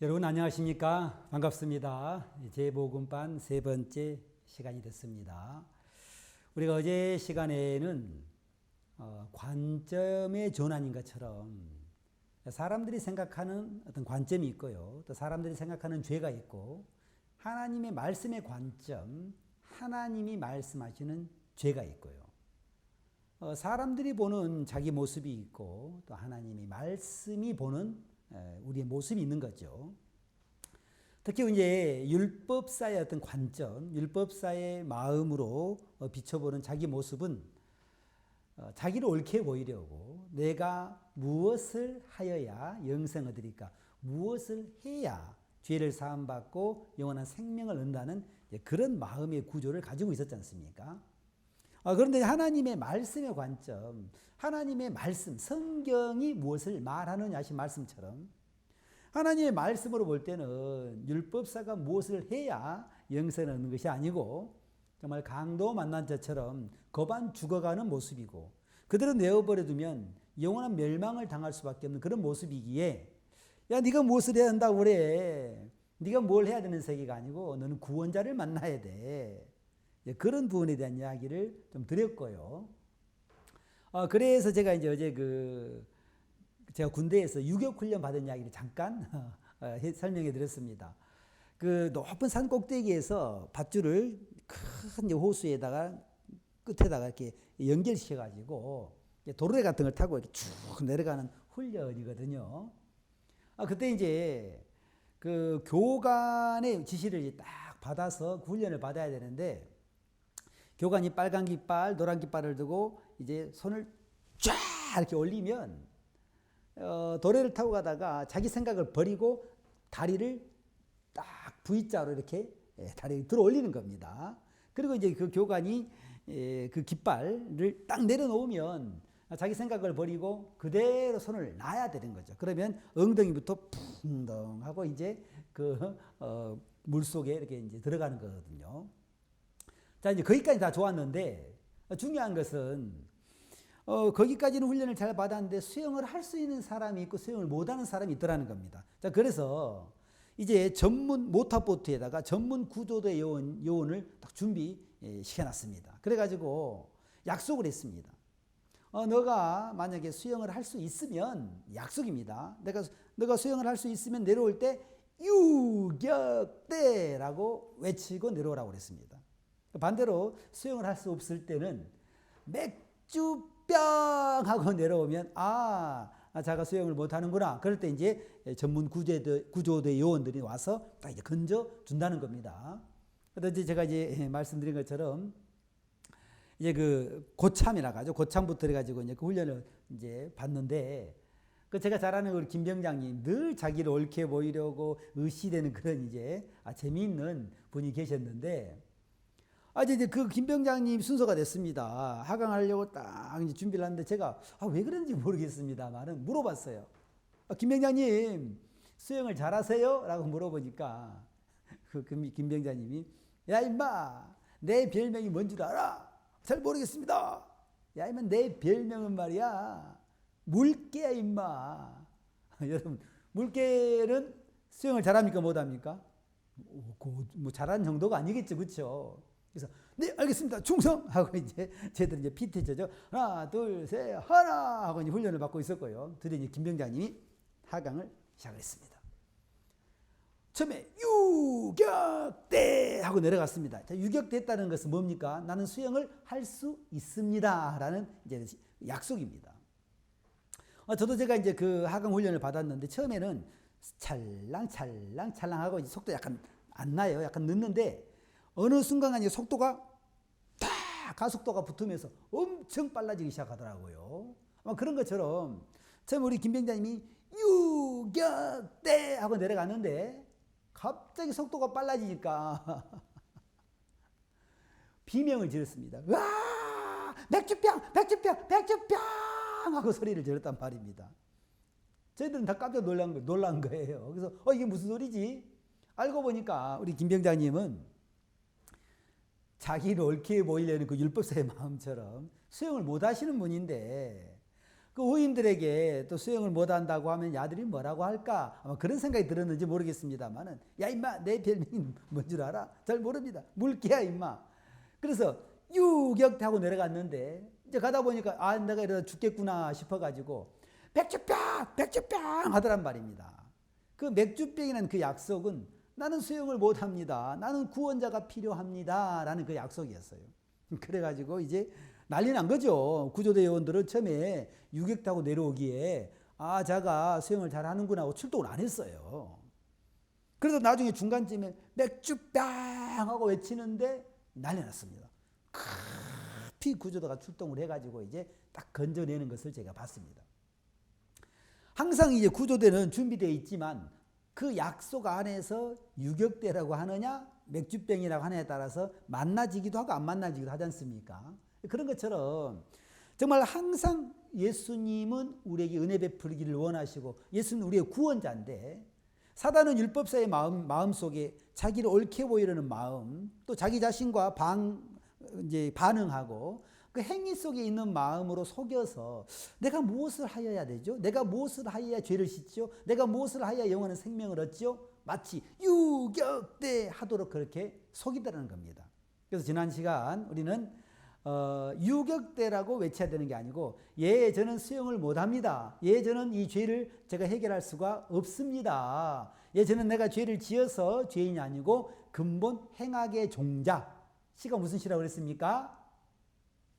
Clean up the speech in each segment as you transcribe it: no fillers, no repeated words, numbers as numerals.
여러분 안녕하십니까? 반갑습니다. 재복음반 세 번째 시간이 됐습니다. 우리가 어제 시간에는 관점의 전환인 것처럼 사람들이 생각하는 어떤 관점이 있고요. 또 사람들이 생각하는 죄가 있고 하나님의 말씀의 관점, 하나님이 말씀하시는 죄가 있고요. 사람들이 보는 자기 모습이 있고 또 하나님의 말씀이 보는 우리의 모습이 있는 거죠. 특히 이제 율법사의 어떤 관점, 율법사의 마음으로 비춰보는 자기 모습은 자기를 옳게 보이려고 내가 무엇을 하여야 영생을 얻으리까, 무엇을 해야 죄를 사함받고 영원한 생명을 얻는다는 그런 마음의 구조를 가지고 있었지 않습니까? 그런데 하나님의 말씀의 관점, 하나님의 말씀, 성경이 무엇을 말하느냐 하신 말씀처럼 하나님의 말씀으로 볼 때는 율법사가 무엇을 해야 영생을 얻는 것이 아니고 정말 강도 만난 자처럼 거반 죽어가는 모습이고 그대로 내어버려두면 영원한 멸망을 당할 수밖에 없는 그런 모습이기에 야, 네가 무엇을 해야 한다고 그래. 네가 뭘 해야 되는 세계가 아니고 너는 구원자를 만나야 돼. 그런 부분에 대한 이야기를 좀 드렸고요. 그래서 제가 이제 어제 제가 군대에서 유격훈련 받은 이야기를 잠깐 설명해 드렸습니다. 그 높은 산 꼭대기에서 밧줄을 큰 호수에다가 끝에다가 이렇게 연결시켜 가지고 도로대 같은 걸 타고 이렇게 쭉 내려가는 훈련이거든요. 그때 이제 그 교관의 지시를 딱 받아서 훈련을 받아야 되는데 교관이 빨간 깃발, 노란 깃발을 두고 이제 손을 쫙 이렇게 올리면 도로를 타고 가다가 자기 생각을 버리고 다리를 딱 V자로 이렇게 다리를 들어 올리는 겁니다. 그리고 이제 그 교관이 그 깃발을 딱 내려놓으면 자기 생각을 버리고 그대로 손을 놔야 되는 거죠. 그러면 엉덩이부터 풍덩 하고 이제 물 속에 이렇게 이제 들어가는 거거든요. 자, 이제 거기까지 다 좋았는데 중요한 것은 거기까지는 훈련을 잘 받았는데 수영을 할 수 있는 사람이 있고 수영을 못하는 사람이 있더라는 겁니다. 자, 그래서 이제 전문 모터보트에다가 전문 구조대 요원을 딱 준비시켜놨습니다. 그래가지고 약속을 했습니다. 너가 만약에 수영을 할 수 있으면 약속입니다. 너가 수영을 할 수 있으면 내려올 때 유격대라고 외치고 내려오라고 그랬습니다. 반대로 수영을 할 수 없을 때는 맥주병 하고 내려오면 자가 수영을 못하는구나. 그럴 때 이제 전문 구조대 요원들이 와서 딱 이제 건져 준다는 겁니다. 그래서 제가 이제 말씀드린 것처럼 이제 그 고참이라고 하죠. 고참부터 해가지고 이제 그 훈련을 이제 받는데 제가 잘 아는 우리 김 병장님 늘 자기를 옳게 보이려고 의시되는 그런 이제 재미있는 분이 계셨는데 이제 그 김 병장님 순서가 됐습니다. 하강하려고 딱 이제 준비를 하는데 제가 왜 그런지 모르겠습니다만은 물어봤어요. 김 병장님 수영을 잘하세요? 라고 물어보니까 김 병장님이 야 임마 내 별명이 뭔 줄 알아? 잘 모르겠습니다. 야 임마 내 별명은 말이야 물개야 임마. 여러분 물개는 수영을 잘합니까 못합니까? 뭐 잘하는 정도가 아니겠죠, 그렇죠? 그래서 네 알겠습니다 충성 하고 이제 쟤들 이제 피트죠. 하나 둘 셋 하나 하고 이제 훈련을 받고 있었고요. 드디어 이제 김 병장님이 하강을 시작했습니다. 처음에 유격대 하고 내려갔습니다. 자, 유격됐다는 것은 뭡니까? 나는 수영을 할 수 있습니다라는 이제 약속입니다. 저도 제가 이제 그 하강 훈련을 받았는데 처음에는 찰랑찰랑 하고 이제 속도 약간 안 나요. 약간 늦는데 어느 순간 이제 속도가 딱 가속도가 붙으면서 엄청 빨라지기 시작하더라고요. 아마 그런 것처럼 처음 우리 김 병장님이 유격대 하고 내려갔는데 갑자기 속도가 빨라지니까 비명을 지렀습니다. 와 맥주병 하고 소리를 지렀단 말입니다. 저희들은 다 깜짝 놀란 거예요. 그래서 이게 무슨 소리지? 알고 보니까 우리 김 병장님은 자기를 옳게 보이려는 그 율법사의 마음처럼 수영을 못 하시는 분인데 그 의인들에게 또 수영을 못한다고 하면 야들이 뭐라고 할까? 아마 그런 생각이 들었는지 모르겠습니다만은, 야 임마 내 별명이 뭔 줄 알아? 잘 모릅니다. 물개야 임마. 그래서 유격하고 내려갔는데 이제 가다 보니까 아 내가 이러다 죽겠구나 싶어가지고 맥주병 맥주병 하더란 말입니다. 그 맥주병이라는 그 약속은 나는 수영을 못합니다. 나는 구원자가 필요합니다. 라는 그 약속이었어요. 그래가지고 이제 난리 난 거죠. 구조대 요원들은 처음에 유격 타고 내려오기에 아 자가 수영을 잘하는구나 하고 출동을 안 했어요. 그래서 나중에 중간쯤에 맥주병 하고 외치는데 난리 났습니다. 급히 구조대가 출동을 해가지고 이제 딱 건져내는 것을 제가 봤습니다. 항상 이제 구조대는 준비되어 있지만 그 약속 안에서 유격대라고 하느냐 맥주병이라고 하느냐에 따라서 만나지기도 하고 안 만나지기도 하지 않습니까? 그런 것처럼 정말 항상 예수님은 우리에게 은혜 베풀기를 원하시고 예수님은 우리의 구원자인데 사단은 율법사의 마음속에 자기를 옳게 보이려는 마음 또 자기 자신과 반응하고 그 행위 속에 있는 마음으로 속여서 내가 무엇을 하여야 되죠? 내가 무엇을 하여야 죄를 씻죠? 내가 무엇을 하여야 영원한 생명을 얻죠? 마치 유격대 하도록 그렇게 속이더라는 겁니다. 그래서 지난 시간 우리는 유격대라고 외쳐야 되는 게 아니고 예 저는 수영을 못합니다. 예 저는 이 죄를 제가 해결할 수가 없습니다. 예 저는 내가 죄를 지어서 죄인이 아니고 근본 행악의 종자. 시가 무슨 시라고 그랬습니까?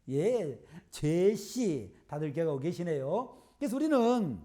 예, 죄씨 다들 기억하고 계시네요. 그래서 우리는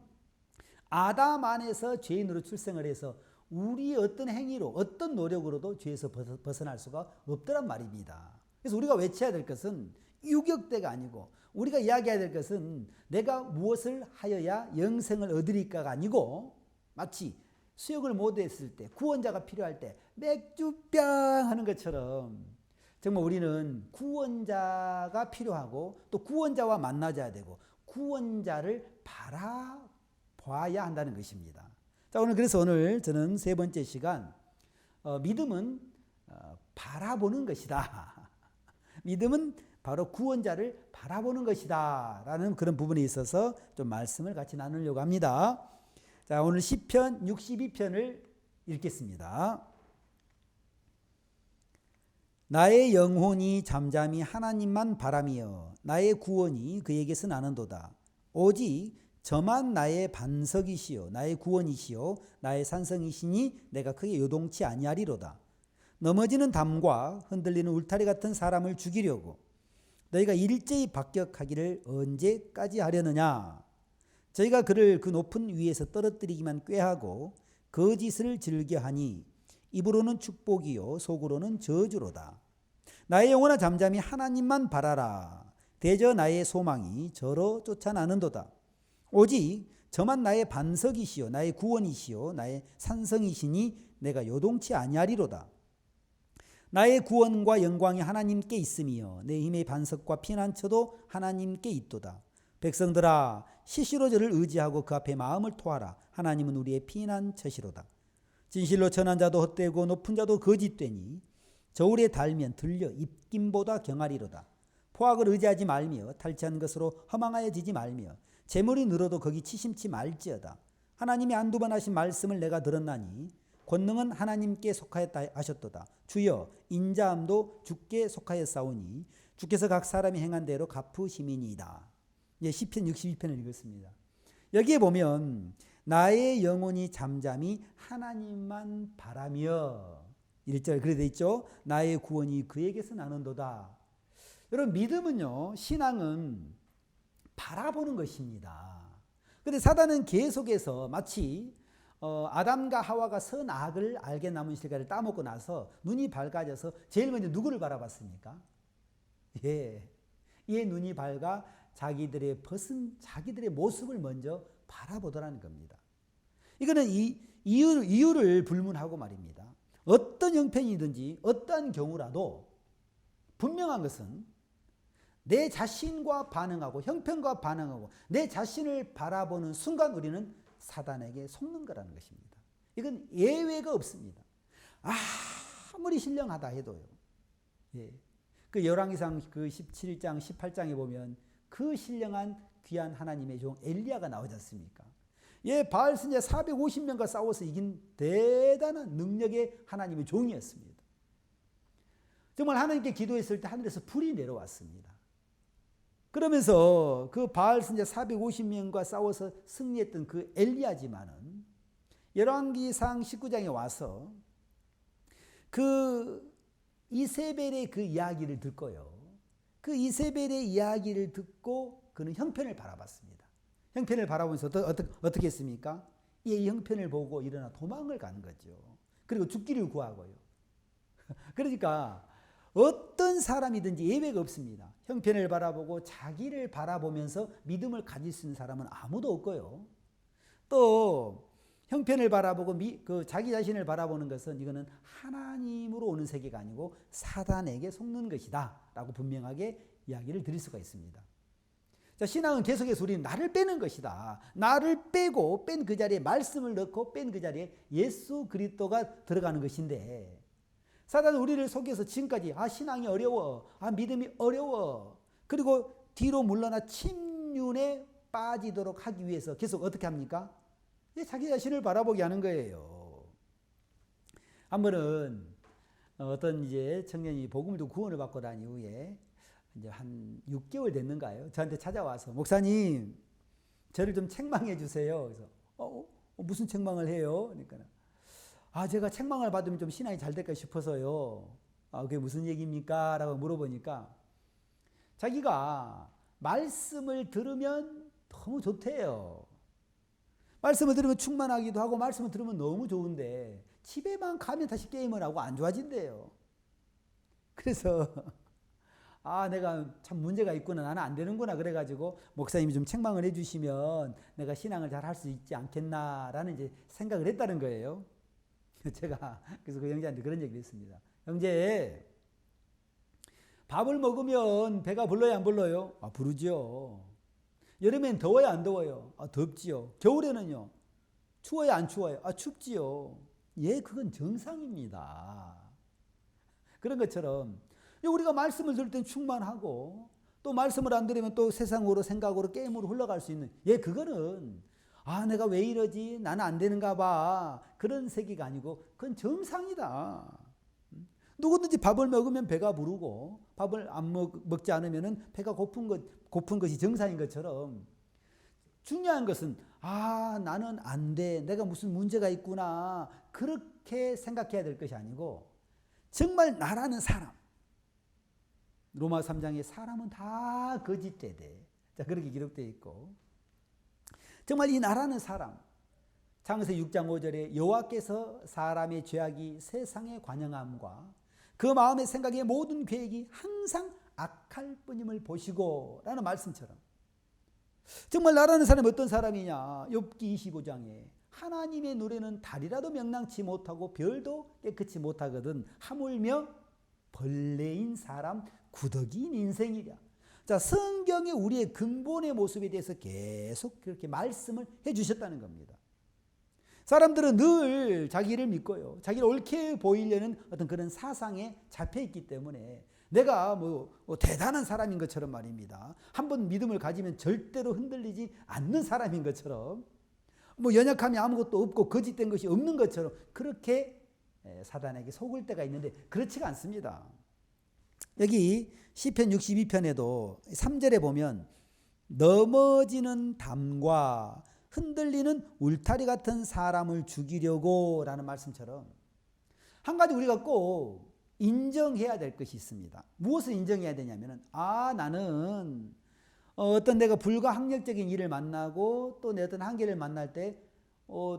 아담 안에서 죄인으로 출생을 해서 우리 어떤 행위로 어떤 노력으로도 죄에서 벗어날 수가 없더란 말입니다. 그래서 우리가 외쳐야 될 것은 유격대가 아니고 우리가 이야기해야 될 것은 내가 무엇을 하여야 영생을 얻으리까가 아니고 마치 수영을 못했을 때 구원자가 필요할 때 맥주병 하는 것처럼 정말 우리는 구원자가 필요하고 또 구원자와 만나줘야 되고 구원자를 바라봐야 한다는 것입니다. 자, 그래서 오늘 저는 세 번째 시간 믿음은 바라보는 것이다. 믿음은 바로 구원자를 바라보는 것이다 라는 그런 부분에 있어서 좀 말씀을 같이 나누려고 합니다. 자, 오늘 시편 62편을 읽겠습니다. 나의 영혼이 잠잠히 하나님만 바라며 나의 구원이 그에게서 나는도다. 오직 저만 나의 반석이시요 나의 구원이시요 나의 산성이시니 내가 크게 요동치 아니하리로다. 넘어지는 담과 흔들리는 울타리 같은 사람을 죽이려고 너희가 일제히 박격하기를 언제까지 하려느냐. 저희가 그를 그 높은 위에서 떨어뜨리기만 꾀하고 거짓을 즐겨하니 입으로는 축복이요 속으로는 저주로다. 나의 영혼아 잠잠히 하나님만 바라라. 대저 나의 소망이 저로 쫓아나는도다. 오직 저만 나의 반석이시요 나의 구원이시요 나의 산성이시니 내가 요동치 아니하리로다. 나의 구원과 영광이 하나님께 있으며 내 힘의 반석과 피난처도 하나님께 있도다. 백성들아 시시로 저를 의지하고 그 앞에 마음을 토하라. 하나님은 우리의 피난처시로다. 진실로 천한 자도 헛되고 높은 자도 거짓되니 저울에 달면 들려 입김보다 경하리로다. 포악을 의지하지 말며 탈취한 것으로 허망하여지지 말며 재물이 늘어도 거기 치심치 말지어다. 하나님이 한두 번 하신 말씀을 내가 들었나니 권능은 하나님께 속하였다 하셨도다. 주여 인자함도 주께 속하였사오니 주께서 각 사람이 행한 대로 갚으심이니이다. 예, 시편 62편을 읽었습니다. 여기에 보면 나의 영혼이 잠잠히 하나님만 바라며 1절 그래 돼 있죠. 나의 구원이 그에게서 나는도다. 여러분 믿음은요 신앙은 바라보는 것입니다. 그런데 사단은 계속해서 마치 아담과 하와가 선악을 알게 남은 실과를 따먹고 나서 눈이 밝아져서 제일 먼저 누구를 바라봤습니까? 예, 이에 눈이 밝아 자기들의 모습을 먼저 바라보더라는 겁니다. 이거는 이유를 불문하고 말입니다. 어떤 형편이든지 어떠한 경우라도 분명한 것은 내 자신과 반응하고 형편과 반응하고 내 자신을 바라보는 순간 우리는 사단에게 속는 거라는 것입니다. 이건 예외가 없습니다. 아무리 신령하다 해도요. 예. 그 열왕기상 그 17장 18장에 보면 그 신령한 귀한 하나님의 종 엘리야가 나오지 않습니까? 바알 선지자 450명과 싸워서 이긴 대단한 능력의 하나님의 종이었습니다. 정말 하나님께 기도했을 때 하늘에서 불이 내려왔습니다. 그러면서 그 바알 선지자 450명과 싸워서 승리했던 그 엘리야지만은 열왕기상 19장에 와서 그 이세벨의 그 이야기를 듣고요. 그 이세벨의 이야기를 듣고 그는 형편을 바라봤습니다. 형편을 바라보면서 어떻게 했습니까? 이 형편을 보고 일어나 도망을 가는 거죠. 그리고 죽기를 구하고요. 그러니까 어떤 사람이든지 예외가 없습니다. 형편을 바라보고 자기를 바라보면서 믿음을 가질 수 있는 사람은 아무도 없고요. 또 형편을 바라보고 자기 자신을 바라보는 것은 이거는 하나님으로 오는 세계가 아니고 사단에게 속는 것이다 라고 분명하게 이야기를 드릴 수가 있습니다. 자, 신앙은 계속해서 우리는 나를 빼는 것이다. 나를 빼고 뺀 그 자리에 말씀을 넣고 뺀 그 자리에 예수 그리스도가 들어가는 것인데 사단은 우리를 속여서 지금까지 신앙이 어려워, 믿음이 어려워, 그리고 뒤로 물러나 침륜에 빠지도록 하기 위해서 계속 어떻게 합니까? 자기 자신을 바라보게 하는 거예요. 한 번은 어떤 이제 청년이 복음을 듣고 구원을 받고 난 이후에 이제 한 6개월 됐는가요? 저한테 찾아와서 목사님, 저를 좀 책망해 주세요. 그래서 무슨 책망을 해요? 그러니까 제가 책망을 받으면 좀 신앙이 잘 될까 싶어서요. 그게 무슨 얘기입니까? 라고 물어보니까 자기가 말씀을 들으면 너무 좋대요. 말씀을 들으면 충만하기도 하고 말씀을 들으면 너무 좋은데 집에만 가면 다시 게임을 하고 안 좋아진대요. 그래서 내가 참 문제가 있구나, 나는 안 되는구나 그래가지고 목사님이 좀 책망을 해주시면 내가 신앙을 잘 할 수 있지 않겠나라는 이제 생각을 했다는 거예요. 제가 그래서 그 형제한테 그런 얘기를 했습니다. 형제, 밥을 먹으면 배가 불러요, 안 불러요? 부르죠. 여름엔 더워요, 안 더워요? 덥지요. 겨울에는요? 추워요, 안 추워요? 춥지요. 그건 정상입니다. 그런 것처럼 우리가 말씀을 들을 땐 충만하고 또 말씀을 안 들으면 또 세상으로 생각으로 게임으로 흘러갈 수 있는 그거는 내가 왜 이러지? 나는 안 되는가 봐. 그런 세계가 아니고 그건 정상이다. 누구든지 밥을 먹으면 배가 부르고 밥을 안 먹지 않으면 배가 고픈 것이 정상인 것처럼 중요한 것은 나는 안 돼. 내가 무슨 문제가 있구나. 그렇게 생각해야 될 것이 아니고 정말 나라는 사람. 로마 3장에 사람은 다 거짓되대. 자, 그렇게 기록되어 있고 정말 이 나라는 사람. 창세기 6장 5절에 여호와께서 사람의 죄악이 세상에 관영함과 그 마음의 생각의 모든 계획이 항상 악할 뿐임을 보시고 라는 말씀처럼 정말 나라는 사람이 어떤 사람이냐. 욥기 25장에 하나님의 노래는 달이라도 명랑치 못하고 별도 깨끗이 못하거든 하물며 벌레인 사람 구더기인 인생이랴. 자, 성경에 우리의 근본의 모습에 대해서 계속 그렇게 말씀을 해주셨다는 겁니다. 사람들은 늘 자기를 믿고요. 자기를 옳게 보이려는 어떤 그런 사상에 잡혀있기 때문에 내가 대단한 사람인 것처럼 말입니다. 한번 믿음을 가지면 절대로 흔들리지 않는 사람인 것처럼 연약함이 아무것도 없고 거짓된 것이 없는 것처럼 그렇게 사단에게 속을 때가 있는데 그렇지가 않습니다. 여기 시편 62편에도 3절에 보면 넘어지는 담과 흔들리는 울타리 같은 사람을 죽이려고 라는 말씀처럼 한 가지 우리가 꼭 인정해야 될 것이 있습니다. 무엇을 인정해야 되냐면 나는 어떤 내가 불가항력적인 일을 만나고 또 내 어떤 한계를 만날 때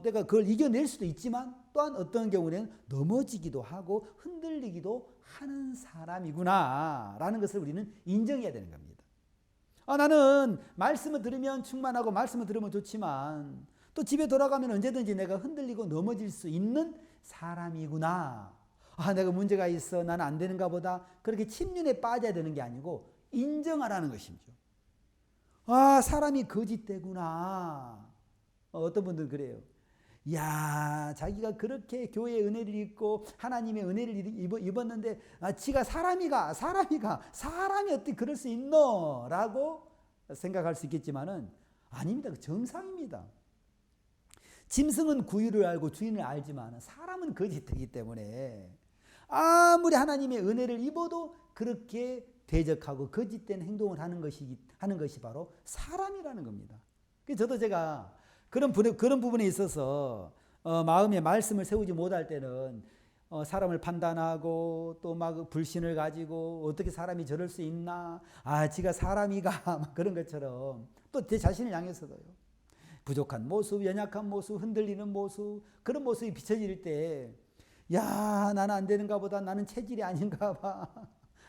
내가 그걸 이겨낼 수도 있지만 또한 어떤 경우에는 넘어지기도 하고 흔들리기도 하는 사람이구나 라는 것을 우리는 인정해야 되는 겁니다. 나는 말씀을 들으면 충만하고 말씀을 들으면 좋지만 또 집에 돌아가면 언제든지 내가 흔들리고 넘어질 수 있는 사람이구나. 내가 문제가 있어. 나는 안 되는가 보다. 그렇게 침륜에 빠져야 되는 게 아니고 인정하라는 것이죠. 사람이 거짓되구나. 어떤 분들은 그래요. 자기가 그렇게 교회의 은혜를 입고 하나님의 은혜를 입었는데 지가 사람이 어떻게 그럴 수 있노? 라고 생각할 수 있겠지만은 아닙니다. 정상입니다. 짐승은 구유를 알고 주인을 알지만 사람은 거짓되기 때문에 아무리 하나님의 은혜를 입어도 그렇게 대적하고 거짓된 행동을 하는 것이 바로 사람이라는 겁니다. 그래서 저도 제가 그런 부분에 있어서 마음에 말씀을 세우지 못할 때는 사람을 판단하고 또 막 불신을 가지고 어떻게 사람이 저럴 수 있나, 지가 사람이가 막 그런 것처럼 또 제 자신을 향해서도요. 부족한 모습, 연약한 모습, 흔들리는 모습, 그런 모습이 비춰질 때, 야, 나는 안 되는가 보다, 나는 체질이 아닌가 봐,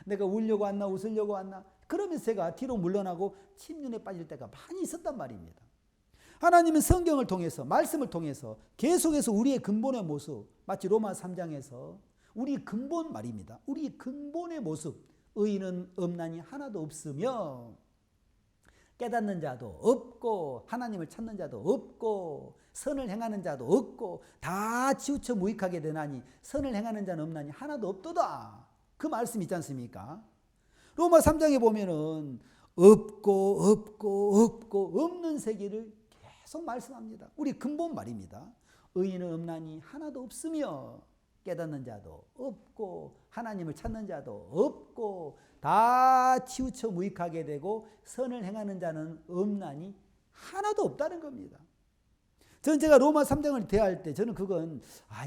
내가 울려고 왔나 웃으려고 왔나, 그러면서 제가 뒤로 물러나고 침륜에 빠질 때가 많이 있었단 말입니다. 하나님은 성경을 통해서, 말씀을 통해서 계속해서 우리의 근본의 모습, 마치 로마 3장에서 우리 근본 말입니다. 우리 근본의 모습, 의인은 없나니 하나도 없으며 깨닫는 자도 없고 하나님을 찾는 자도 없고 선을 행하는 자도 없고 다 치우쳐 무익하게 되나니 선을 행하는 자는 없나니 하나도 없도다. 그 말씀 있지 않습니까? 로마 3장에 보면은 없고 없는 세계를 계속 말씀합니다. 우리 근본 말입니다. 의인은 없나니 하나도 없으며 깨닫는 자도 없고 하나님을 찾는 자도 없고 다 치우쳐 무익하게 되고 선을 행하는 자는 없나니 하나도 없다는 겁니다. 저는 제가 로마 3장을 대할 때 저는 그건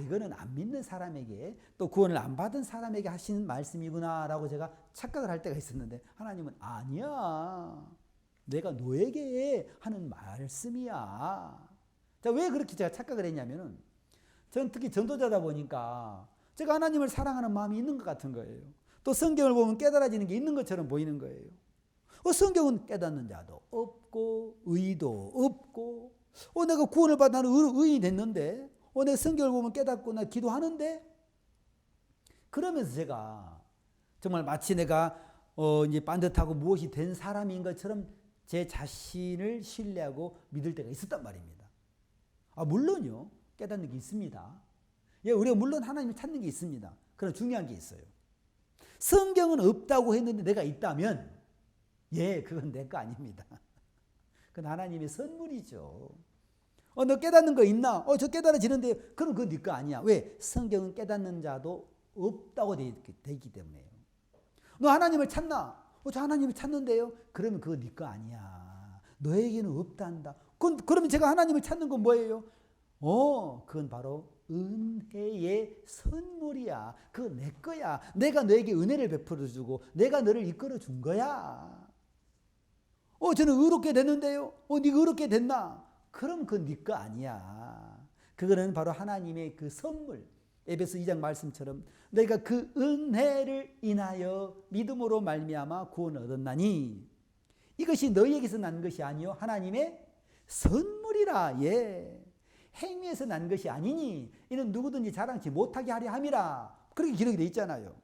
이거는 안 믿는 사람에게 또 구원을 안 받은 사람에게 하시는 말씀이구나라고 제가 착각을 할 때가 있었는데 하나님은 아니야. 내가 너에게 하는 말씀이야. 자, 왜 그렇게 제가 착각을 했냐면은 저는 특히 전도자다 보니까 제가 하나님을 사랑하는 마음이 있는 것 같은 거예요. 또 성경을 보면 깨달아지는 게 있는 것처럼 보이는 거예요. 성경은 깨닫는 자도 없고 의도 없고 내가 구원을 받아 나는 의인이 됐는데 내가 성경을 보면 깨닫고 나 기도하는데 그러면서 제가 정말 마치 내가 이제 반듯하고 무엇이 된 사람인 것처럼 제 자신을 신뢰하고 믿을 때가 있었단 말입니다. 물론요. 깨닫는 게 있습니다. 우리가 물론 하나님을 찾는 게 있습니다. 그러나 중요한 게 있어요. 성경은 없다고 했는데 내가 있다면 그건 내 거 아닙니다. 그건 하나님의 선물이죠. 너 깨닫는 거 있나? 저 깨달아지는데 그럼 그건 네 거 아니야. 왜? 성경은 깨닫는 자도 없다고 되기 때문에요. 너 하나님을 찾나? 저 하나님을 찾는데요. 그러면 그거 네 거 아니야. 너에게는 없단다. 그러면 제가 하나님을 찾는 건 뭐예요? 그건 바로 은혜의 선물이야. 그건 내 거야. 내가 너에게 은혜를 베풀어 주고 내가 너를 이끌어 준 거야. 저는 의롭게 됐는데요. 네가 의롭게 됐나? 그럼 그건 네 거 아니야. 그거는 바로 하나님의 그 선물. 에베소 2장 말씀처럼 너희가 그 은혜를 인하여 믿음으로 말미암아 구원을 얻었나니 이것이 너희에게서 난 것이 아니요 하나님의 선물이라. 행위에서 난 것이 아니니 이는 누구든지 자랑치 못하게 하려 함이라. 그렇게 기록이 되어 있잖아요.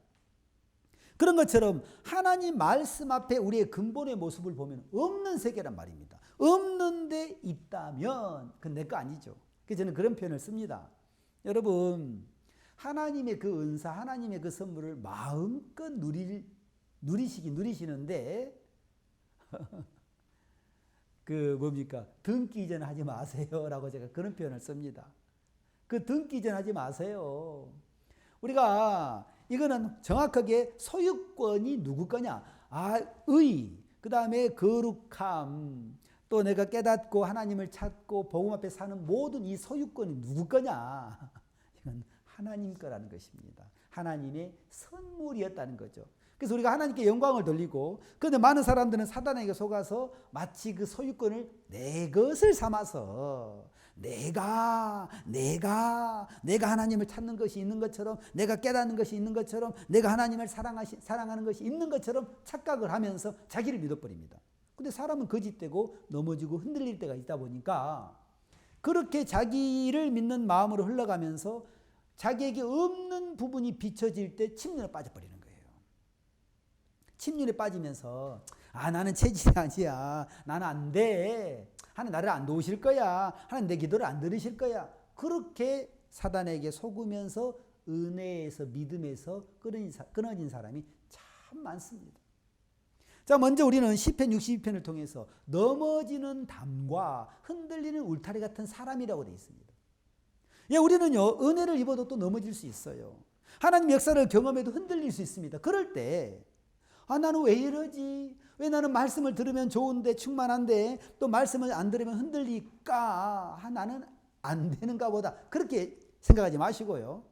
그런 것처럼 하나님 말씀 앞에 우리의 근본의 모습을 보면 없는 세계란 말입니다. 없는데 있다면 그건 내 거 아니죠. 그래서 저는 그런 표현을 씁니다. 여러분 하나님의 그 은사, 하나님의 그 선물을 마음껏 누리시는데 등기 이전 하지 마세요라고 제가 그런 표현을 씁니다. 그 등기 이전 하지 마세요. 우리가 이거는 정확하게 소유권이 누구 거냐? 의, 그 다음에 거룩함, 또 내가 깨닫고 하나님을 찾고 복음 앞에 사는 모든 이 소유권이 누구 거냐? 이건 하나님 거라는 것입니다. 하나님의 선물이었다는 거죠. 그래서 우리가 하나님께 영광을 돌리고 그런데 많은 사람들은 사단에게 속아서 마치 그 소유권을 내 것을 삼아서 내가 하나님을 찾는 것이 있는 것처럼 내가 깨닫는 것이 있는 것처럼 내가 하나님을 사랑하는 것이 있는 것처럼 착각을 하면서 자기를 믿어버립니다. 근데 사람은 거짓되고 넘어지고 흔들릴 때가 있다 보니까 그렇게 자기를 믿는 마음으로 흘러가면서 자기에게 없는 부분이 비춰질 때 침륜에 빠져버리는 거예요. 침륜에 빠지면서 나는 체질이 아니야. 나는 안 돼. 하나님 나를 안 도우실 거야. 하나님 내 기도를 안 들으실 거야. 그렇게 사단에게 속으면서 은혜에서 믿음에서 끊어진 사람이 참 많습니다. 자, 먼저 우리는 시편 62편을 통해서 넘어지는 담과 흔들리는 울타리 같은 사람이라고 되어 있습니다. 예, 우리는요, 은혜를 입어도 또 넘어질 수 있어요. 하나님 역사를 경험해도 흔들릴 수 있습니다. 그럴 때, 나는 왜 이러지? 왜 나는 말씀을 들으면 좋은데, 충만한데, 또 말씀을 안 들으면 흔들릴까? 나는 안 되는가 보다. 그렇게 생각하지 마시고요.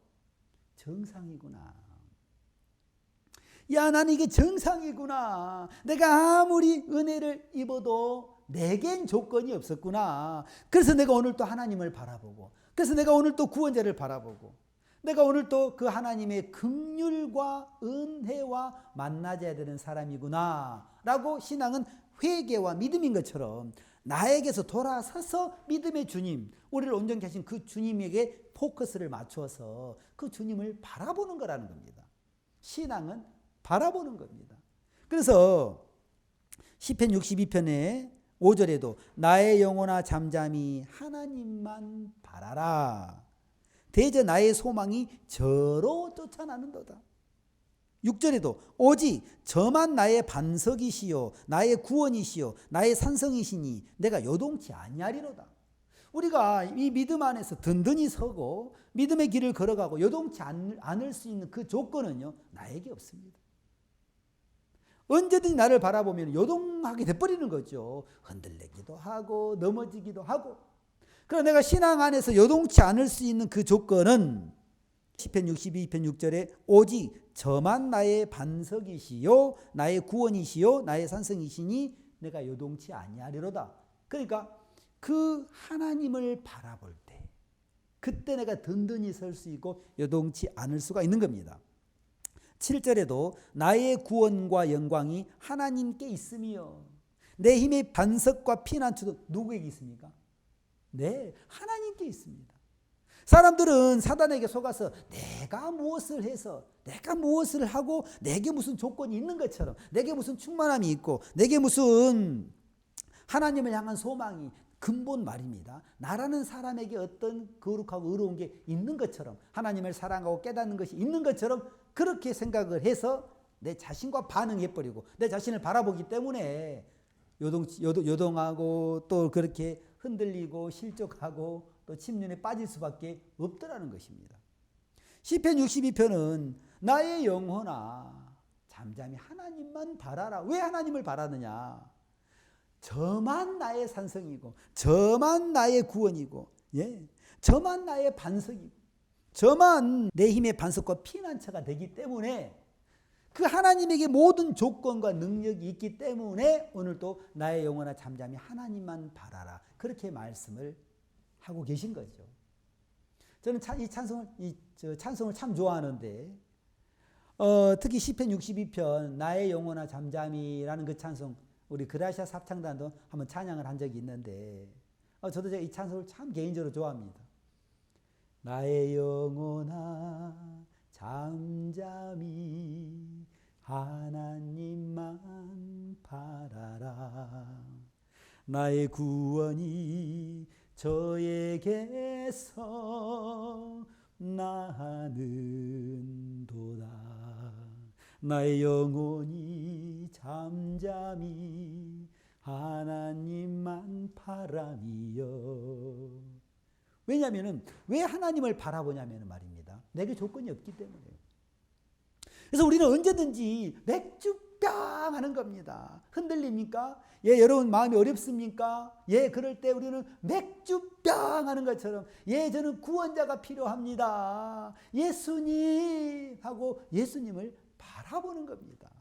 정상이구나. 야, 나는 이게 정상이구나. 내가 아무리 은혜를 입어도 내겐 조건이 없었구나. 그래서 내가 오늘 또 하나님을 바라보고, 그래서 내가 오늘 또 구원자를 바라보고, 내가 오늘 또 그 하나님의 긍휼과 은혜와 만나져야 되는 사람이구나 라고 신앙은 회개와 믿음인 것처럼 나에게서 돌아서서 믿음의 주님, 우리를 온전케 하신 그 주님에게 포커스를 맞추어서 그 주님을 바라보는 거라는 겁니다. 신앙은 바라보는 겁니다. 그래서 시편 62편의 5절에도 나의 영혼아 잠잠히 하나님만 바라라. 대저 나의 소망이 저로 쫓아나는도다. 6절에도 오직 저만 나의 반석이시요 나의 구원이시요 나의 산성이시니 내가 요동치 아니하리로다. 우리가 이 믿음 안에서 든든히 서고 믿음의 길을 걸어가고 요동치 않을 수 있는 그 조건은요, 나에게 없습니다. 언제든지 나를 바라보면 요동하게 돼버리는 거죠. 흔들리기도 하고 넘어지기도 하고. 그러나 내가 신앙 안에서 요동치 않을 수 있는 그 조건은 시편 62편 6절에 오직 저만 나의 반석이시요 나의 구원이시요 나의 산성이시니 내가 요동치 아니하리로다. 그러니까 그 하나님을 바라볼 때 그때 내가 든든히 설 수 있고 요동치 않을 수가 있는 겁니다. 7절에도 나의 구원과 영광이 하나님께 있으며 내 힘의 반석과 피난처도 누구에게 있습니까? 네, 하나님께 있습니다. 사람들은 사단에게 속아서 내가 무엇을 해서 내가 무엇을 하고 내게 무슨 조건이 있는 것처럼 내게 무슨 충만함이 있고 내게 무슨 하나님을 향한 소망이 근본 말입니다. 나라는 사람에게 어떤 거룩하고 의로운 게 있는 것처럼 하나님을 사랑하고 깨닫는 것이 있는 것처럼 그렇게 생각을 해서 내 자신과 반응해버리고 내 자신을 바라보기 때문에 요동하고 또 그렇게 흔들리고 실족하고 또 침륜에 빠질 수밖에 없더라는 것입니다. 시편 62편은 나의 영혼아 잠잠히 하나님만 바라라. 왜 하나님을 바라느냐? 저만 나의 산성이고 저만 나의 구원이고 저만 나의 반석이고 저만 내 힘의 반석과 피난처가 되기 때문에 그 하나님에게 모든 조건과 능력이 있기 때문에 오늘도 나의 영혼아 잠잠히 하나님만 바라라. 그렇게 말씀을 하고 계신 거죠. 저는 이 찬송을 참 좋아하는데 특히 시편 62편 나의 영혼아 잠잠히라는 그 찬송 우리 그라시아 합창단도 한번 찬양을 한 적이 있는데 저도 이 찬송을 참 개인적으로 좋아합니다. 나의 영혼아 잠잠히 하나님만 바라라. 나의 구원이 저에게서 나는도다. 나의 영혼이 잠잠히 하나님만 바라미요. 왜냐하면 왜 하나님을 바라보냐면 말입니다. 내게 조건이 없기 때문에요. 그래서 우리는 언제든지 맥주병 하는 겁니다. 흔들립니까? 여러분 마음이 어렵습니까? 그럴 때 우리는 맥주병 하는 것처럼 저는 구원자가 필요합니다. 예수님 하고 예수님을 바라보는 겁니다.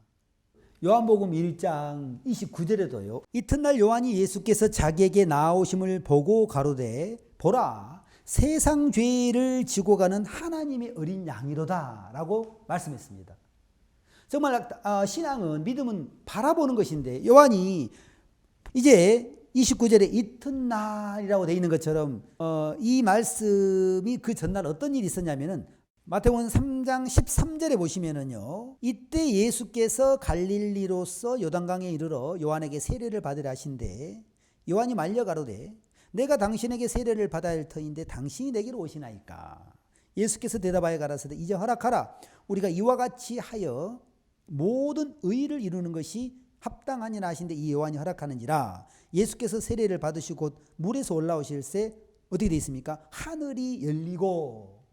요한복음 1장 29절에도요. 이튿날 요한이 예수께서 자기에게 나오심을 보고 가로되 보라 세상 죄를 지고 가는 하나님의 어린 양이로다 라고 말씀했습니다. 정말 신앙은 믿음은 바라보는 것인데 요한이 이제 29절에 이튿날이라고 되어 있는 것처럼 이 말씀이 그 전날 어떤 일이 있었냐면은 마태복음 3장 13절에 보시면은요. 이때 예수께서 갈릴리로서 요단강에 이르러 요한에게 세례를 받으라 하신대 요한이 말려 가로되 내가 당신에게 세례를 받아야 할 터인데 당신이 내게로 오시나이까. 예수께서 대답하여 가라사대 이제 허락하라. 우리가 이와 같이 하여 모든 의를 이루는 것이 합당하니라 하신데 이 요한이 허락하는지라. 예수께서 세례를 받으시고 곧 물에서 올라오실새 어떻게 되어 있습니까? 하늘이 열리고.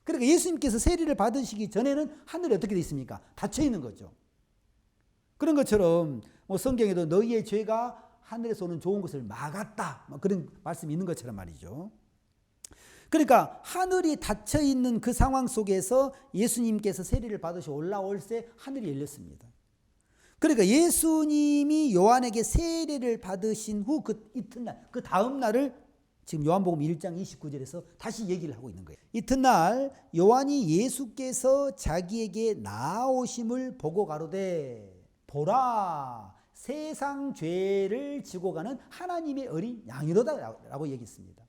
그러니까 예수님께서 세례를 받으시기 전에는 하늘이 어떻게 되어 있습니까? 닫혀 있는 거죠. 그런 것처럼 성경에도 너희의 죄가 하늘에서 오는 좋은 것을 막았다, 그런 말씀이 있는 것처럼 말이죠. 그러니까 하늘이 닫혀 있는 그 상황 속에서 예수님께서 세례를 받으시 올라올 때 하늘이 열렸습니다. 그러니까 예수님이 요한에게 세례를 받으신 후 그 이튿날, 그 다음 날을 지금 요한복음 1장 29절에서 다시 얘기를 하고 있는 거예요. 이튿날 요한이 예수께서 자기에게 나아오심을 보고 가로되 보라 세상 죄를 지고 가는 하나님의 어린 양이로다라고 얘기했습니다.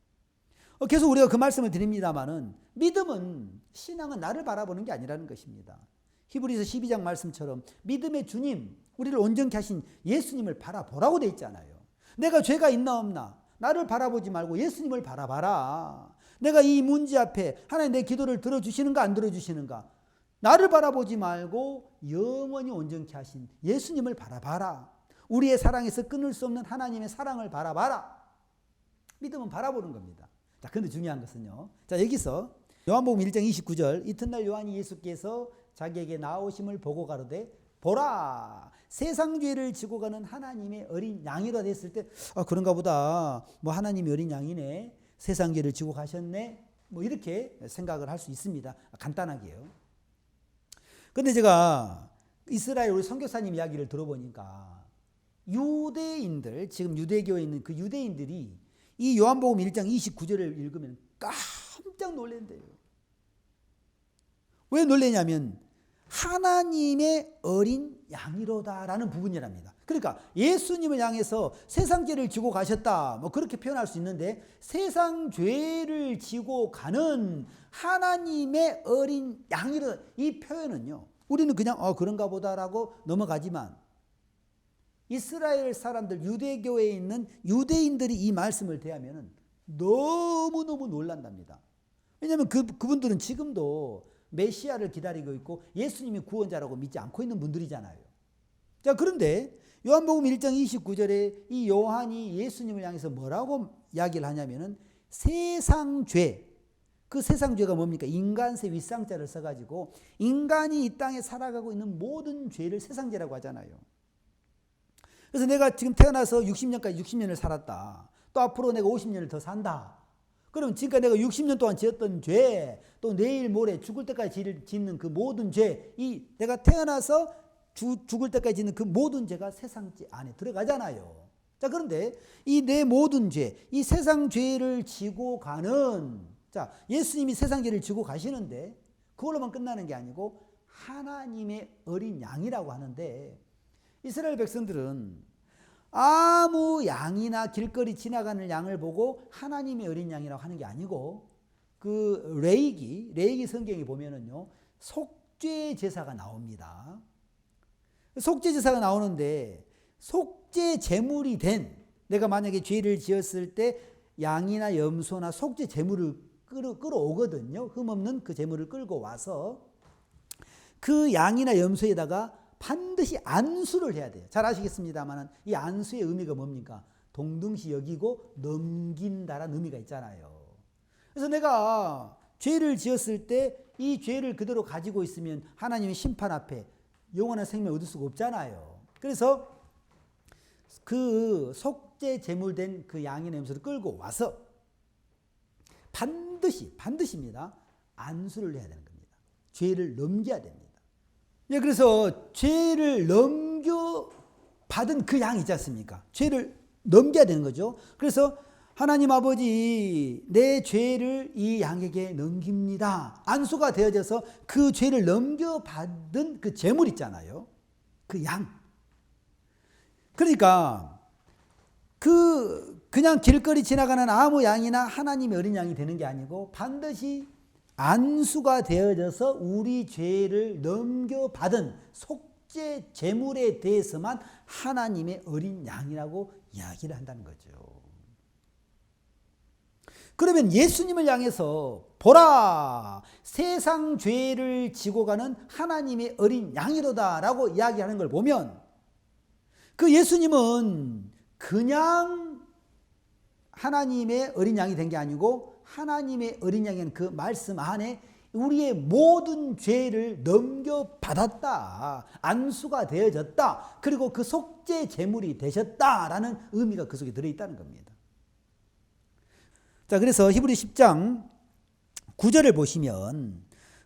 계속 우리가 그 말씀을 드립니다마는 믿음은, 신앙은 나를 바라보는 게 아니라는 것입니다. 히브리서 12장 말씀처럼 믿음의 주님, 우리를 온전케 하신 예수님을 바라보라고 돼 있잖아요. 내가 죄가 있나 없나 나를 바라보지 말고 예수님을 바라봐라. 내가 이 문제 앞에 하나님 내 기도를 들어주시는가 안 들어주시는가, 나를 바라보지 말고 영원히 온전케 하신 예수님을 바라봐라. 우리의 사랑에서 끊을 수 없는 하나님의 사랑을 바라봐라. 믿음은 바라보는 겁니다. 자, 근데 중요한 것은요. 자, 여기서 요한복음 1장 29절 이튿날 요한이 예수께서 자기에게 나오심을 보고 가로되 보라 세상 죄를 지고 가는 하나님의 어린 양이라 됐을 때 그런가 보다. 하나님이 어린 양이네. 세상 죄를 지고 가셨네. 이렇게 생각을 할 수 있습니다. 간단하게요. 근데 제가 이스라엘 우리 선교사님 이야기를 들어보니까 유대인들, 지금 유대교에 있는 그 유대인들이 이 요한복음 1장 29절을 읽으면 깜짝 놀란대요. 왜 놀라냐면 하나님의 어린 양이로다라는 부분이랍니다. 그러니까 예수님을 향해서 세상 죄를 지고 가셨다, 그렇게 표현할 수 있는데 세상 죄를 지고 가는 하나님의 어린 양이로다, 이 표현은요 우리는 그냥 그런가 보다라고 넘어가지만 이스라엘 사람들, 유대교에 있는 유대인들이 이 말씀을 대하면 너무너무 놀란답니다. 왜냐하면 그분들은 지금도 메시아를 기다리고 있고 예수님이 구원자라고 믿지 않고 있는 분들이잖아요. 자, 그런데 요한복음 1장 29절에 이 요한이 예수님을 향해서 뭐라고 이야기를 하냐면은 세상 죄, 그 세상 죄가 뭡니까? 인간세 윗상자를 써가지고 인간이 이 땅에 살아가고 있는 모든 죄를 세상죄라고 하잖아요. 그래서 내가 지금 태어나서 60년까지 60년을 살았다. 또 앞으로 내가 50년을 더 산다. 그럼 지금까지 내가 60년 동안 지었던 죄, 또 내일 모레 죽을 때까지 짓는 그 모든 죄, 이 내가 태어나서 죽을 때까지 짓는 그 모든 죄가 세상죄 안에 들어가잖아요. 자, 그런데 이 내 모든 죄, 이 세상 죄를 지고 가는, 자, 예수님이 세상 죄를 지고 가시는데 그걸로만 끝나는 게 아니고 하나님의 어린 양이라고 하는데, 이스라엘 백성들은 아무 양이나 길거리 지나가는 양을 보고 하나님의 어린 양이라고 하는 게 아니고, 그 레위기 성경에 보면은요 속죄 제사가 나옵니다. 속죄 제사가 나오는데 속죄 제물이 된, 내가 만약에 죄를 지었을 때 양이나 염소나 속죄 제물을 끌어오거든요. 흠없는 그 제물을 끌고 와서 그 양이나 염소에다가 반드시 안수를 해야 돼요. 잘 아시겠습니다만 이 안수의 의미가 뭡니까? 동등시 여기고 넘긴다라는 의미가 있잖아요. 그래서 내가 죄를 지었을 때 이 죄를 그대로 가지고 있으면 하나님의 심판 앞에 영원한 생명을 얻을 수가 없잖아요. 그래서 그 속죄 제물된 그 양이나 염소를 끌고 와서 반드시입니다. 안수를 해야 되는 겁니다. 죄를 넘겨야 됩니다. 예, 그래서 죄를 넘겨받은 그 양 있지 않습니까? 죄를 넘겨야 되는 거죠. 그래서 하나님 아버지, 내 죄를 이 양에게 넘깁니다. 안수가 되어져서 그 죄를 넘겨받은 그 제물 있잖아요. 그 양. 그러니까 그냥 길거리 지나가는 아무 양이나 하나님의 어린 양이 되는 게 아니고 반드시 안수가 되어져서 우리 죄를 넘겨받은 속죄 제물에 대해서만 하나님의 어린 양이라고 이야기를 한다는 거죠. 그러면 예수님을 향해서 보라, 세상 죄를 지고 가는 하나님의 어린 양이로다 라고 이야기하는 걸 보면 그 예수님은 그냥 하나님의 어린 양이 된 게 아니고 하나님의 어린 양인 그 말씀 안에 우리의 모든 죄를 넘겨받았다. 안수가 되어졌다. 그리고 그 속죄 제물이 되셨다라는 의미가 그 속에 들어있다는 겁니다. 자, 그래서 히브리 10장 9절을 보시면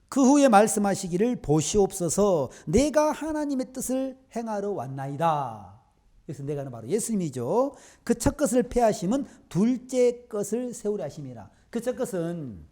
그 후에 말씀하시기를 보시옵소서 내가 하나님의 뜻을 행하러 왔나이다. 그래서 내가는 바로 예수님이죠. 그 첫 것을 폐하심은 둘째 것을 세우려 하심이라. 그 첫 것은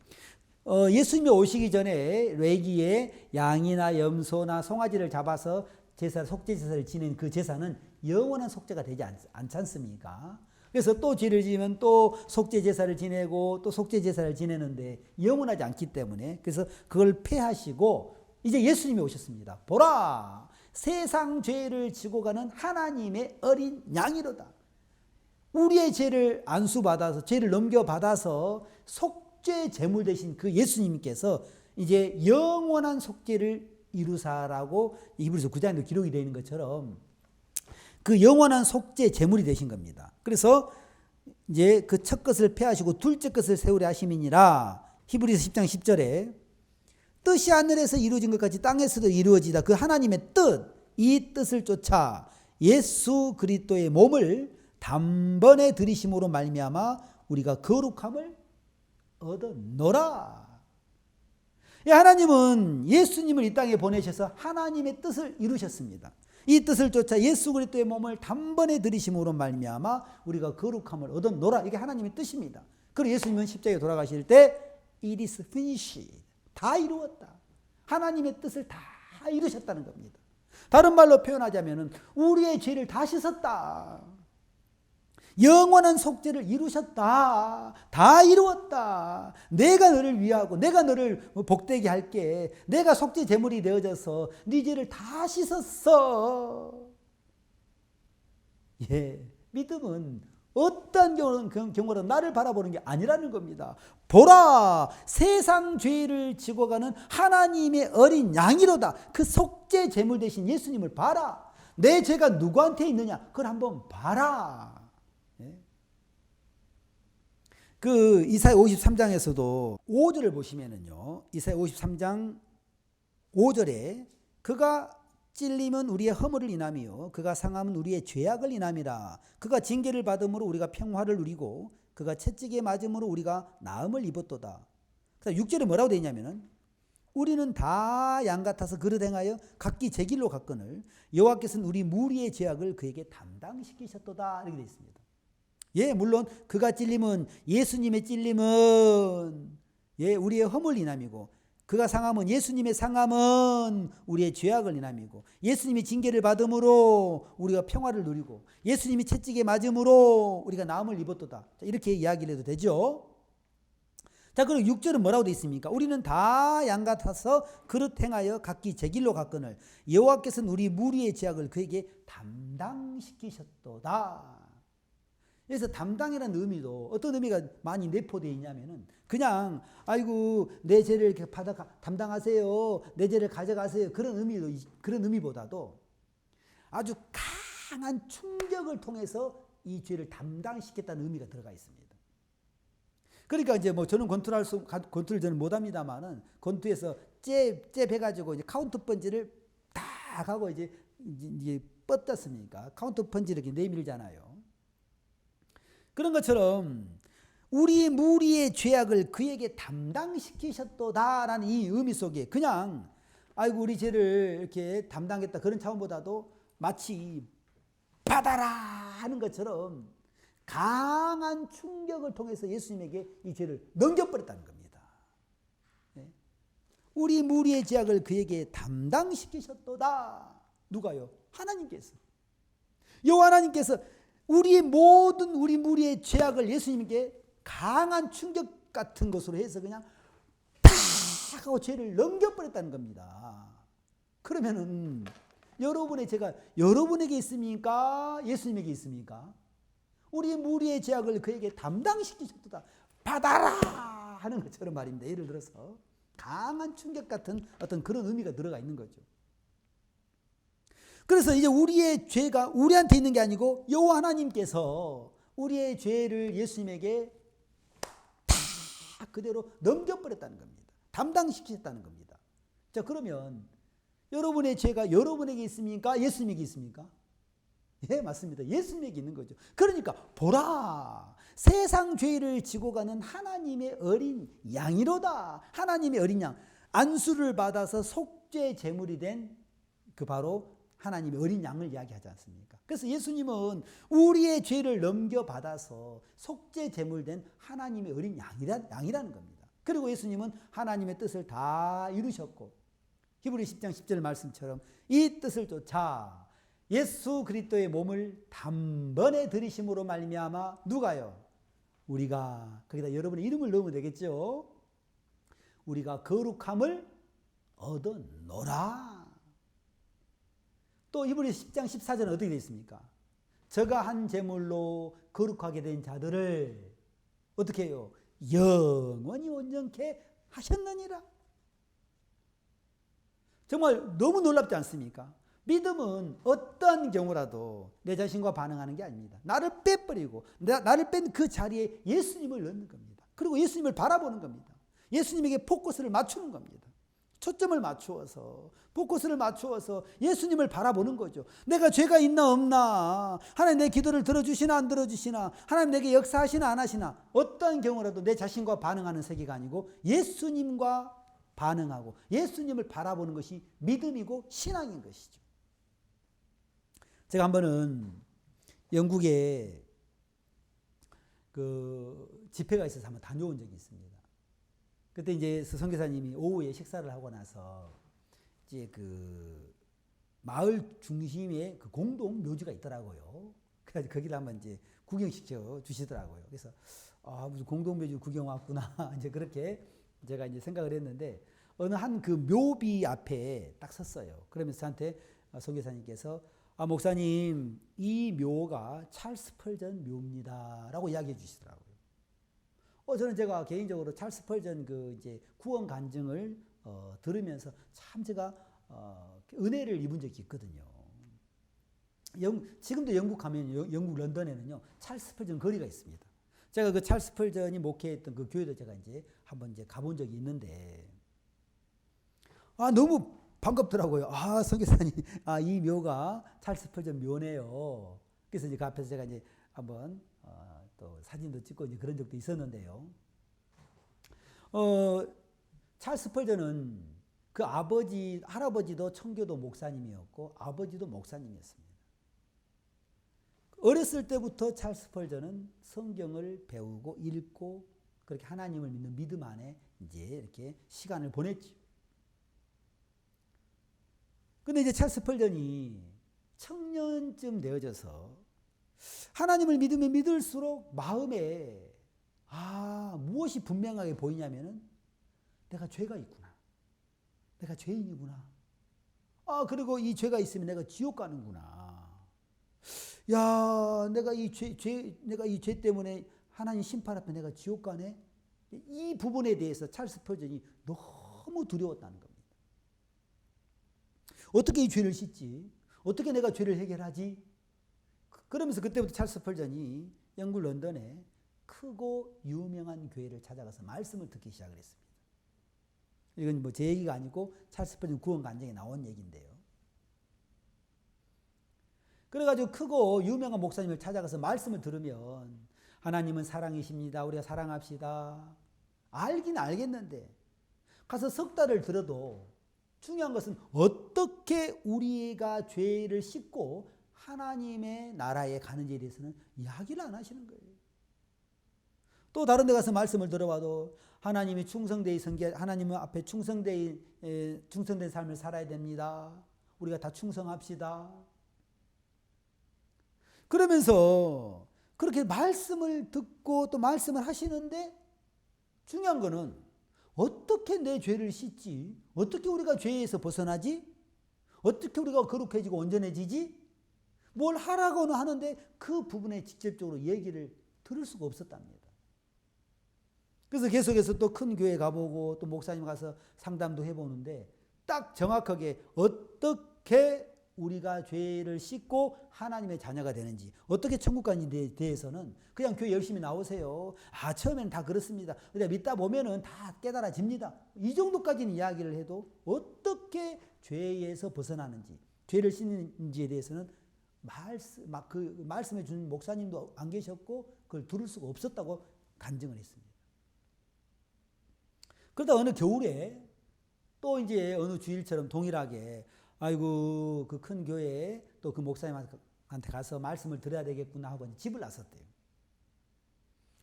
예수님이 오시기 전에 레위기에 양이나 염소나 송아지를 잡아서 제사, 속죄 제사를 지낸 그 제사는 영원한 속죄가 되지 않지 않습니까? 그래서 또 죄를 지으면 또 속죄 제사를 지내고 또 속죄 제사를 지내는데 영원하지 않기 때문에 그래서 그걸 폐하시고 이제 예수님이 오셨습니다. 보라, 세상 죄를 지고 가는 하나님의 어린 양이로다. 우리의 죄를 안수받아서 죄를 넘겨받아서 속죄 제물 되신 그 예수님께서 이제 영원한 속죄를 이루사라고 히브리서 9장에도 기록이 되어 있는 것처럼 그 영원한 속죄 제물이 되신 겁니다. 그래서 이제 그 첫 것을 폐하시고 둘째 것을 세우려 하심이니라. 히브리서 10장 10절에 뜻이 하늘에서 이루어진 것 같이 땅에서도 이루어지다. 그 하나님의 뜻, 이 뜻을 쫓아 예수 그리스도의 몸을 단번에 들이심으로 말미암아 우리가 거룩함을 얻어노라. 하나님은 예수님을 이 땅에 보내셔서 하나님의 뜻을 이루셨습니다. 이 뜻을 쫓아 예수 그리스도의 몸을 단번에 들이심으로 말미암아 우리가 거룩함을 얻어노라. 이게 하나님의 뜻입니다. 그리고 예수님은 십자가에 돌아가실 때 It is finished. 다 이루었다. 하나님의 뜻을 다 이루셨다는 겁니다. 다른 말로 표현하자면 우리의 죄를 다 씻었다. 영원한 속죄를 이루셨다. 다 이루었다. 내가 너를 위하고 내가 너를 복되게 할게. 내가 속죄 제물이 되어져서 네 죄를 다 씻었어. 예, 믿음은 어떤 경우는 나를 바라보는 게 아니라는 겁니다. 보라, 세상 죄를 지고 가는 하나님의 어린 양이로다. 그 속죄 제물 되신 예수님을 봐라. 내 죄가 누구한테 있느냐? 그걸 한번 봐라. 그 이사야 53장에서도 5절을 보시면은요. 이사야 53장 5절에 그가 찔림은 우리의 허물을 인함이요 그가 상함은 우리의 죄악을 인함이라. 그가 징계를 받음으로 우리가 평화를 누리고 그가 채찍에 맞음으로 우리가 나음을 입었도다. 6절에 뭐라고 되어 있냐면은 우리는 다 양 같아서 그릇 행하여 각기 제 길로 갔거늘 여호와께서는 우리 무리의 죄악을 그에게 담당시키셨도다. 이렇게 되어 있습니다. 예, 물론 그가 찔림은 예수님의 찔림은 예, 우리의 허물 인함이고 그가 상함은 예수님의 상함은 우리의 죄악을 인함이고 예수님이 징계를 받음으로 우리가 평화를 누리고 예수님이 채찍에 맞음으로 우리가 나음을 입었도다. 이렇게 이야기를 해도 되죠. 자, 그리고 6절은 뭐라고 되어 있습니까? 우리는 다 양 같아서 그릇 행하여 각기 제 길로 갔거늘 여호와께서는 우리 무리의 죄악을 그에게 담당시키셨도다. 그래서 담당이라는 의미도 어떤 의미가 많이 내포되어 있냐면은 그냥 아이고 내 죄를 이렇게 담당하세요. 내 죄를 가져가세요. 그런 의미보다도 아주 강한 충격을 통해서 이 죄를 담당시켰다는 의미가 들어가 있습니다. 그러니까 이제 뭐 저는 권투를 저는 못합니다만은 권투에서 잽 해가지고 이제 카운터 펀치를 딱 하고 이제 뻗었습니까? 카운터 펀치 이렇게 내밀잖아요. 그런 것처럼 우리 무리의 죄악을 그에게 담당시키셨도다라는 이 의미 속에 그냥 아이고 우리 죄를 이렇게 담당했다 그런 차원보다도 마치 받아라 하는 것처럼 강한 충격을 통해서 예수님에게 이 죄를 넘겨버렸다는 겁니다. 우리 무리의 죄악을 그에게 담당시키셨도다. 누가요? 하나님께서. 여호와 하나님께서 우리 무리의 죄악을 예수님께 강한 충격 같은 것으로 해서 그냥 탁 하고 죄를 넘겨버렸다는 겁니다. 그러면은 여러분의 죄가 여러분에게 있습니까? 예수님에게 있습니까? 우리 무리의 죄악을 그에게 담당시키셨다. 받아라 하는 것처럼 말입니다. 예를 들어서 강한 충격 같은 어떤 그런 의미가 들어가 있는 거죠. 그래서 이제 우리의 죄가 우리한테 있는 게 아니고 여호와 하나님께서 우리의 죄를 예수님에게 다 그대로 넘겨버렸다는 겁니다. 담당시키셨다는 겁니다. 자, 그러면 여러분의 죄가 여러분에게 있습니까? 예수님에게 있습니까? 예, 맞습니다. 예수님에게 있는 거죠. 그러니까 보라, 세상 죄를 지고 가는 하나님의 어린 양이로다. 하나님의 어린 양, 안수를 받아서 속죄 제물이 된 그 바로 하나님의 어린 양을 이야기하지 않습니까? 그래서 예수님은 우리의 죄를 넘겨받아서 속죄 제물된 하나님의 어린 양이라는 겁니다. 그리고 예수님은 하나님의 뜻을 다 이루셨고 히브리 10장 10절 말씀처럼 이 뜻을 쫓아 예수 그리스도의 몸을 단번에 들이심으로 말미암아 누가요? 우리가, 거기다 여러분의 이름을 넣으면 되겠죠? 우리가 거룩함을 얻어노라. 또 히브리 10장 14절은 어떻게 되어 있습니까? 저가 한 제물로 거룩하게 된 자들을 어떻게 해요? 영원히 온전케 하셨느니라. 정말 너무 놀랍지 않습니까? 믿음은 어떤 경우라도 내 자신과 반응하는 게 아닙니다. 나를 빼버리고 나를 뺀 그 자리에 예수님을 넣는 겁니다. 그리고 예수님을 바라보는 겁니다. 예수님에게 포커스를 맞추는 겁니다. 초점을 맞추어서 포커스를 맞추어서 예수님을 바라보는 거죠. 내가 죄가 있나 없나, 하나님 내 기도를 들어주시나 안 들어주시나, 하나님 내게 역사하시나 안 하시나, 어떤 경우라도 내 자신과 반응하는 세계가 아니고 예수님과 반응하고 예수님을 바라보는 것이 믿음이고 신앙인 것이죠. 제가 한 번은 영국에 그 집회가 있어서 한번 다녀온 적이 있습니다. 그때 이제 선교사님이 오후에 식사를 하고 나서 이제 그 마을 중심에 그 공동 묘지가 있더라고요. 그래서 거기를 한번 이제 구경시켜 주시더라고요. 그래서 무슨 공동 묘지 구경 왔구나 이제 그렇게 제가 이제 생각을 했는데 어느 한 그 묘비 앞에 딱 섰어요. 그러면서 저한테 선교사님께서 목사님 이 묘가 찰스 펄전 묘입니다라고 이야기해 주시더라고요. 저는 제가 개인적으로 찰스 펄전 그 이제 구원 간증을 들으면서 참 제가 은혜를 입은 적이 있거든요. 지금도 영국 가면 영국 런던에는요 찰스 펄전 거리가 있습니다. 제가 그 찰스 펄전이 목회했던 그 교회도 제가 이제 한번 이제 가본 적이 있는데 너무 반갑더라고요. 선교사님, 이 묘가 찰스 펄전 묘네요. 그래서 이제 그 앞에서 제가 이제 한번 또 사진도 찍고 이제 그런 적도 있었는데요. 찰스 펄전은 그 할아버지도 청교도 목사님이었고 아버지도 목사님이었습니다. 어렸을 때부터 찰스 펄전은 성경을 배우고 읽고 그렇게 하나님을 믿는 믿음 안에 이제 이렇게 시간을 보냈죠. 근데 이제 찰스 펄전이 청년쯤 되어져서 하나님을 믿으면 믿을수록 마음에 무엇이 분명하게 보이냐면은 내가 죄가 있구나. 내가 죄인이구나. 그리고 이 죄가 있으면 내가 지옥 가는구나. 내가 이 죄 때문에 하나님 심판 앞에 내가 지옥 가네. 이 부분에 대해서 찰스 펄전이 너무 두려웠다는 겁니다. 어떻게 이 죄를 씻지? 어떻게 내가 죄를 해결하지? 그러면서 그때부터 찰스 펄전이 영국 런던에 크고 유명한 교회를 찾아가서 말씀을 듣기 시작을 했습니다. 이건 뭐 제 얘기가 아니고 찰스 펄전 구원 간증에 나온 얘기인데요. 그래가지고 크고 유명한 목사님을 찾아가서 말씀을 들으면 하나님은 사랑이십니다. 우리가 사랑합시다. 알긴 알겠는데 가서 석 달을 들어도 중요한 것은 어떻게 우리가 죄를 씻고 하나님의 나라에 가는지에 대해서는 이야기를 안 하시는 거예요. 또 다른 데 가서 말씀을 들어봐도 하나님이 하나님 앞에 충성된 삶을 살아야 됩니다. 우리가 다 충성합시다. 그러면서 그렇게 말씀을 듣고 또 말씀을 하시는데 중요한 거는 어떻게 내 죄를 씻지? 어떻게 우리가 죄에서 벗어나지? 어떻게 우리가 거룩해지고 온전해지지? 뭘 하라고는 하는데 그 부분에 직접적으로 얘기를 들을 수가 없었답니다. 그래서 계속해서 또 큰 교회 가보고 또 목사님 가서 상담도 해보는데 딱 정확하게 어떻게 우리가 죄를 씻고 하나님의 자녀가 되는지, 어떻게 천국 가는지에 대해서는 그냥 교회 열심히 나오세요. 아, 처음에는 다 그렇습니다. 근데 믿다 보면은 다 깨달아집니다. 이 정도까지는 이야기를 해도 어떻게 죄에서 벗어나는지, 죄를 씻는지에 대해서는 그 말씀해 준 목사님도 안 계셨고 그걸 들을 수가 없었다고 간증을 했습니다. 그러다 어느 겨울에 또 이제 어느 주일처럼 동일하게 아이고 그 큰 교회에 또 그 목사님한테 가서 말씀을 드려야 되겠구나 하고 집을 나섰대요.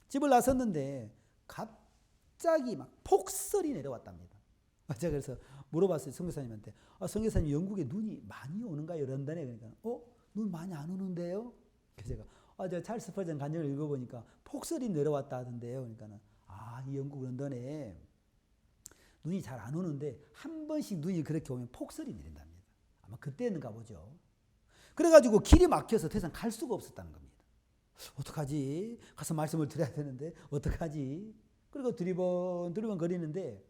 집을 나섰는데 갑자기 막 폭설이 내려왔답니다. 제가 그래서 물어봤어요, 선교사님한테. 선교사님, 영국에 눈이 많이 오는가요? 런던에? 그러니까 눈 많이 안 오는데요? 그래서 제가 제가 찰스 스퍼전 간증을 읽어보니까 폭설이 내려왔다 하던데요. 그러니까는 이 영국 런던에 눈이 잘 안 오는데 한 번씩 눈이 그렇게 오면 폭설이 내린답니다. 아마 그때는가 보죠. 그래가지고 길이 막혀서 더 이상 갈 수가 없었다는 겁니다. 어떡하지? 가서 말씀을 드려야 되는데 어떡하지? 그리고 두리번 거리는데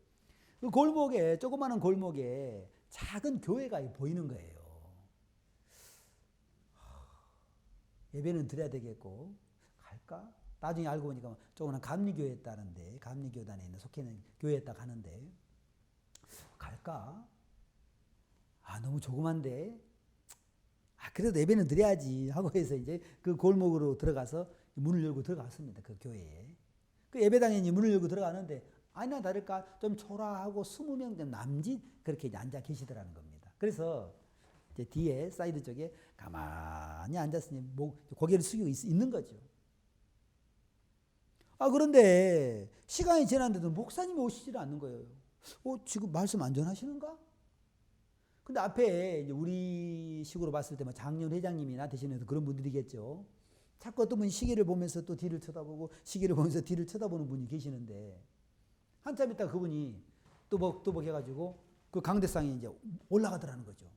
그 골목에, 조그마한 골목에 작은 교회가 보이는 거예요. 예배는 드려야 되겠고 갈까? 나중에 알고 보니까 조그마한 감리교회였다는데, 감리교단에 있는 속해 있는 교회였다 가는데 갈까? 너무 조그만데 그래도 예배는 드려야지 하고 해서 이제 그 골목으로 들어가서 문을 열고 들어갔습니다. 그 교회에. 그 예배당에 문을 열고 들어가는데 아니나 다를까 좀 초라하고 20명 된 남짓 그렇게 앉아 계시더라는 겁니다. 그래서 이제 뒤에 사이드 쪽에 가만히 앉았으니 고개를 숙이고 있는 거죠. 그런데 시간이 지났는데도 목사님이 오시질 않는 거예요. 지금 말씀 안 전하시는가? 근데 앞에 이제 우리 식으로 봤을 때 장년 회장님이나 대신해서 그런 분들이겠죠. 자꾸 어떤 분이 시계를 보면서 또 뒤를 쳐다보고 시계를 보면서 뒤를 쳐다보는 분이 계시는데 한참 있다가 그분이 또복 해가지고 그 강대상에 이제 올라가더라는 거죠.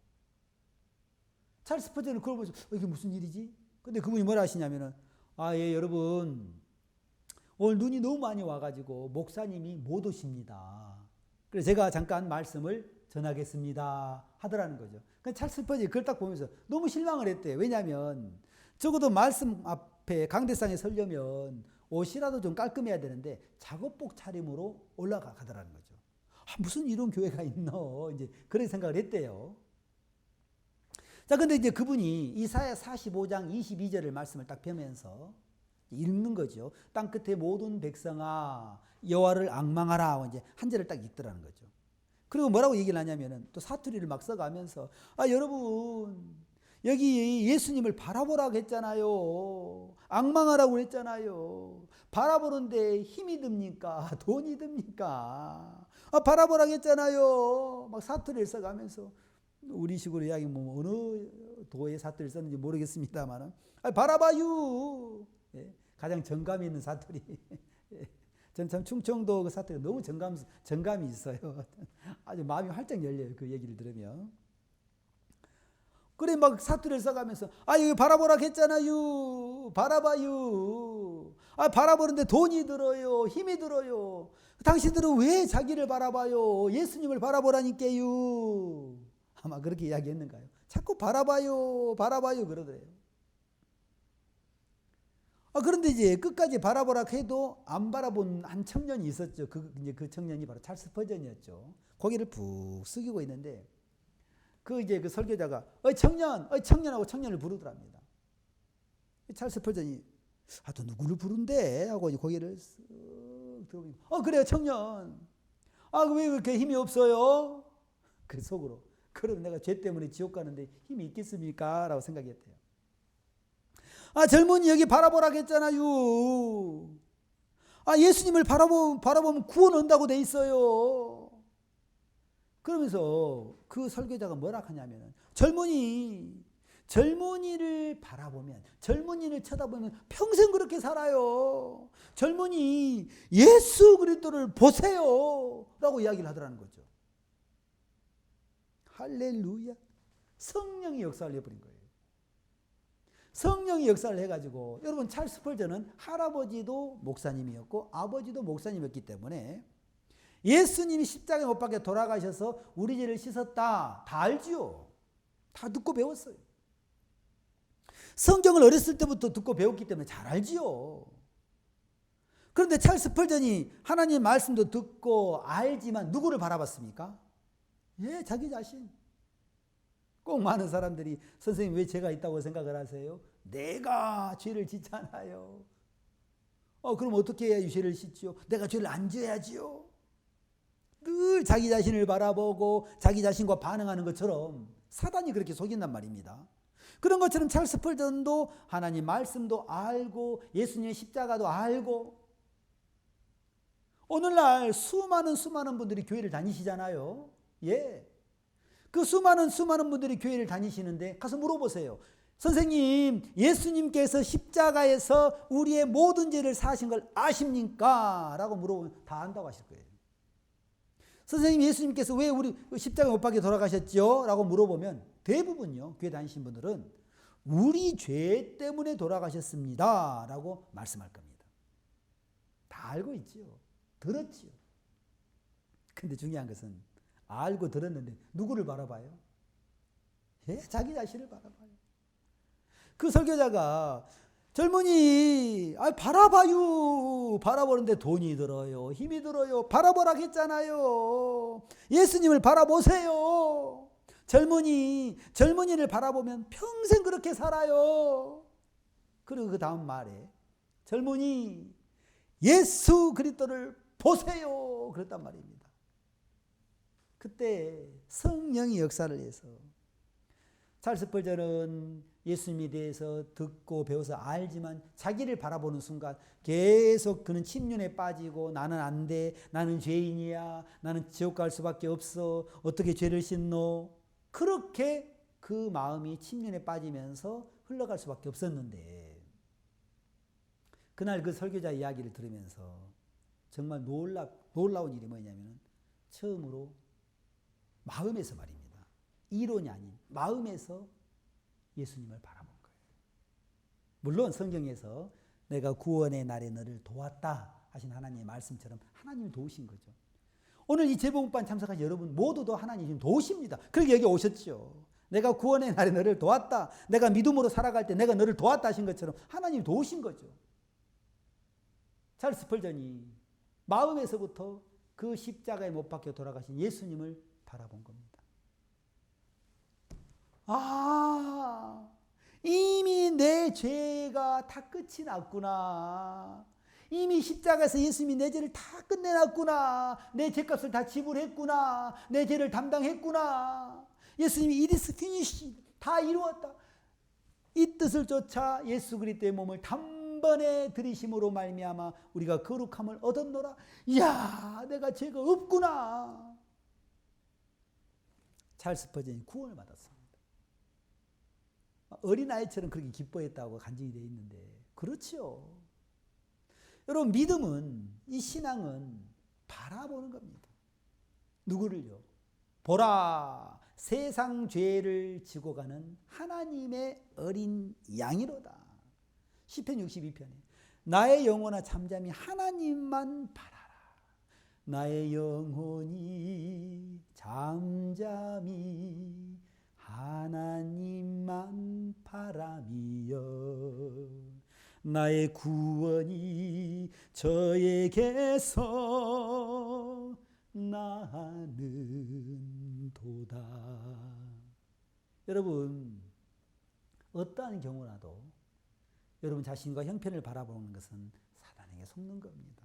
찰스 스퍼전은 그걸 보면서 이게 무슨 일이지? 근데 그분이 뭐라 하시냐면은 예, 여러분 오늘 눈이 너무 많이 와가지고 목사님이 못 오십니다. 그래서 제가 잠깐 말씀을 전하겠습니다 하더라는 거죠. 찰스 스퍼전이 그걸 딱 보면서 너무 실망을 했대요. 왜냐하면 적어도 말씀 앞에 강대상에 서려면 옷이라도 좀 깔끔해야 되는데 작업복 차림으로 올라가더라는 거죠. 무슨 이런 교회가 있노? 이제 그런 생각을 했대요. 자, 근데 이제 그분이 이사야 45장 22절을 말씀을 딱 펴면서 읽는 거죠. 땅 끝에 모든 백성아 여호와를 앙망하라. 이제 한 절을 딱 읽더라는 거죠. 그리고 뭐라고 얘기를 하냐면은 또 사투리를 막 써가면서 여러분 여기 예수님을 바라보라고 했잖아요. 앙망하라고 했잖아요. 바라보는데 힘이 듭니까? 돈이 듭니까? 바라보라고 했잖아요. 막 사투리를 써가면서 우리식으로 이야기 어느 도의 사투리를 썼는지 모르겠습니다만 바라봐요. 예, 가장 정감이 있는 사투리. 전 참 충청도 그 사투리가 너무 정감이 있어요. 아주 마음이 활짝 열려요. 그 얘기를 들으면. 그래 막 사투리를 써가면서 여기 바라보라고 했잖아요. 바라봐요. 바라보는데 돈이 들어요. 힘이 들어요. 당신들은 왜 자기를 바라봐요? 예수님을 바라보라니까요. 아마 그렇게 이야기했는가요? 자꾸 바라봐요. 그러더래요. 그런데 이제 끝까지 바라보라고 해도 안 바라본 한 청년이 있었죠. 그 청년이 바로 찰스 스퍼전이었죠. 고개를 푹 숙이고 있는데 이제 그 설교자가 청년하고 청년을 부르더랍니다. 찰스 스퍼전이 또 누구를 부른대 하고 고개를 쓱 들어보니까 그래요 청년. 왜 그렇게 힘이 없어요? 그 속으로 그럼 내가 죄 때문에 지옥 가는데 힘이 있겠습니까? 라고 생각했대요. 젊은이 여기 바라보라고 했잖아요. 예수님을 바라보면 구원 온다고 돼 있어요. 그러면서 그 설교자가 뭐라 하냐면 젊은이를 바라보면, 젊은이를 쳐다보면 평생 그렇게 살아요. 젊은이 예수 그리스도를 보세요 라고 이야기를 하더라는 거죠. 할렐루야. 성령이 역사를 해버린 거예요. 성령이 역사를 해가지고 여러분 찰스 스펄전은 할아버지도 목사님이었고 아버지도 목사님이었기 때문에 예수님이 십자가에 못 박혀 돌아가셔서 우리 죄를 씻었다 다 알지요. 다 듣고 배웠어요. 성경을 어렸을 때부터 듣고 배웠기 때문에 잘 알지요. 그런데 찰스 펄전이 하나님의 말씀도 듣고 알지만 누구를 바라봤습니까? 예, 자기 자신. 꼭 많은 사람들이 선생님 왜 죄가 있다고 생각을 하세요? 내가 죄를 짓잖아요. 그럼 어떻게 해야 죄를 씻지요? 내가 죄를 안 지어야지요. 늘 자기 자신을 바라보고 자기 자신과 반응하는 것처럼 사단이 그렇게 속인단 말입니다. 그런 것처럼 찰스 펄전도 하나님 말씀도 알고 예수님의 십자가도 알고 오늘날 수많은 분들이 교회를 다니시잖아요. 예. 그 수많은 분들이 교회를 다니시는데 가서 물어보세요. 선생님, 예수님께서 십자가에서 우리의 모든 죄를 사신 걸 아십니까? 라고 물어보면 다 안다고 하실 거예요. 선생님, 예수님께서 왜 우리 십자가에 못 박혀 돌아가셨죠? 라고 물어보면 대부분요, 교회 다니신 분들은 우리 죄 때문에 돌아가셨습니다. 라고 말씀할 겁니다. 다 알고 있지요. 들었지요. 근데 중요한 것은 알고 들었는데 누구를 바라봐요? 예, 자기 자신을 바라봐요. 그 설교자가 젊은이 바라봐요. 바라보는데 돈이 들어요. 힘이 들어요. 바라보라 했잖아요. 예수님을 바라보세요. 젊은이를 바라보면 평생 그렇게 살아요. 그리고 그 다음 말에 젊은이 예수 그리스도를 보세요. 그랬단 말입니다. 그때 성령이 역사를 해서 찰스 펄전은 예수님에 대해서 듣고 배워서 알지만 자기를 바라보는 순간 계속 그는 침륜에 빠지고 나는 안 돼. 나는 죄인이야. 나는 지옥 갈 수밖에 없어. 어떻게 죄를 씻노? 그렇게 그 마음이 침륜에 빠지면서 흘러갈 수밖에 없었는데 그날 그 설교자 이야기를 들으면서 정말 놀라운 일이 뭐냐면 처음으로 마음에서 말입니다. 이론이 아닌 마음에서 예수님을 바라본 거예요. 물론 성경에서 내가 구원의 날에 너를 도왔다 하신 하나님의 말씀처럼 하나님이 도우신 거죠. 오늘 이 재봉반 참석하신 여러분 모두도 하나님이 도우십니다. 그렇게 여기 오셨죠. 내가 구원의 날에 너를 도왔다. 내가 믿음으로 살아갈 때 내가 너를 도왔다 하신 것처럼 하나님이 도우신 거죠. 찰스 펄전이 마음에서부터 그 십자가에 못 박혀 돌아가신 예수님을 바라본 겁니다. 이미 내 죄가 다 끝이 났구나. 이미 십자가에서 예수님이 내 죄를 다 끝내놨구나. 내 죄값을 다 지불했구나. 내 죄를 담당했구나. 예수님이 it is finished. 다 이루었다. 이 뜻을 쫓아 예수 그리스도의 몸을 단번에 들이심으로 말미암아 우리가 거룩함을 얻었노라. 이야, 내가 죄가 없구나. 찰스 펄전이 구원을 받았습니다. 어린아이처럼 그렇게 기뻐했다고 간증이 되어 있는데 그렇죠. 여러분 믿음은 이 신앙은 바라보는 겁니다. 누구를요? 보라 세상 죄를 지고 가는 하나님의 어린 양이로다. 시편 62편에 나의 영혼아 잠잠히 하나님만 바라라. 나의 영혼이 잠잠히 하나님만 바라미여 나의 구원이 저에게서 나는 도다. 여러분 어떠한 경우라도 여러분 자신과 형편을 바라보는 것은 사단에게 속는 겁니다.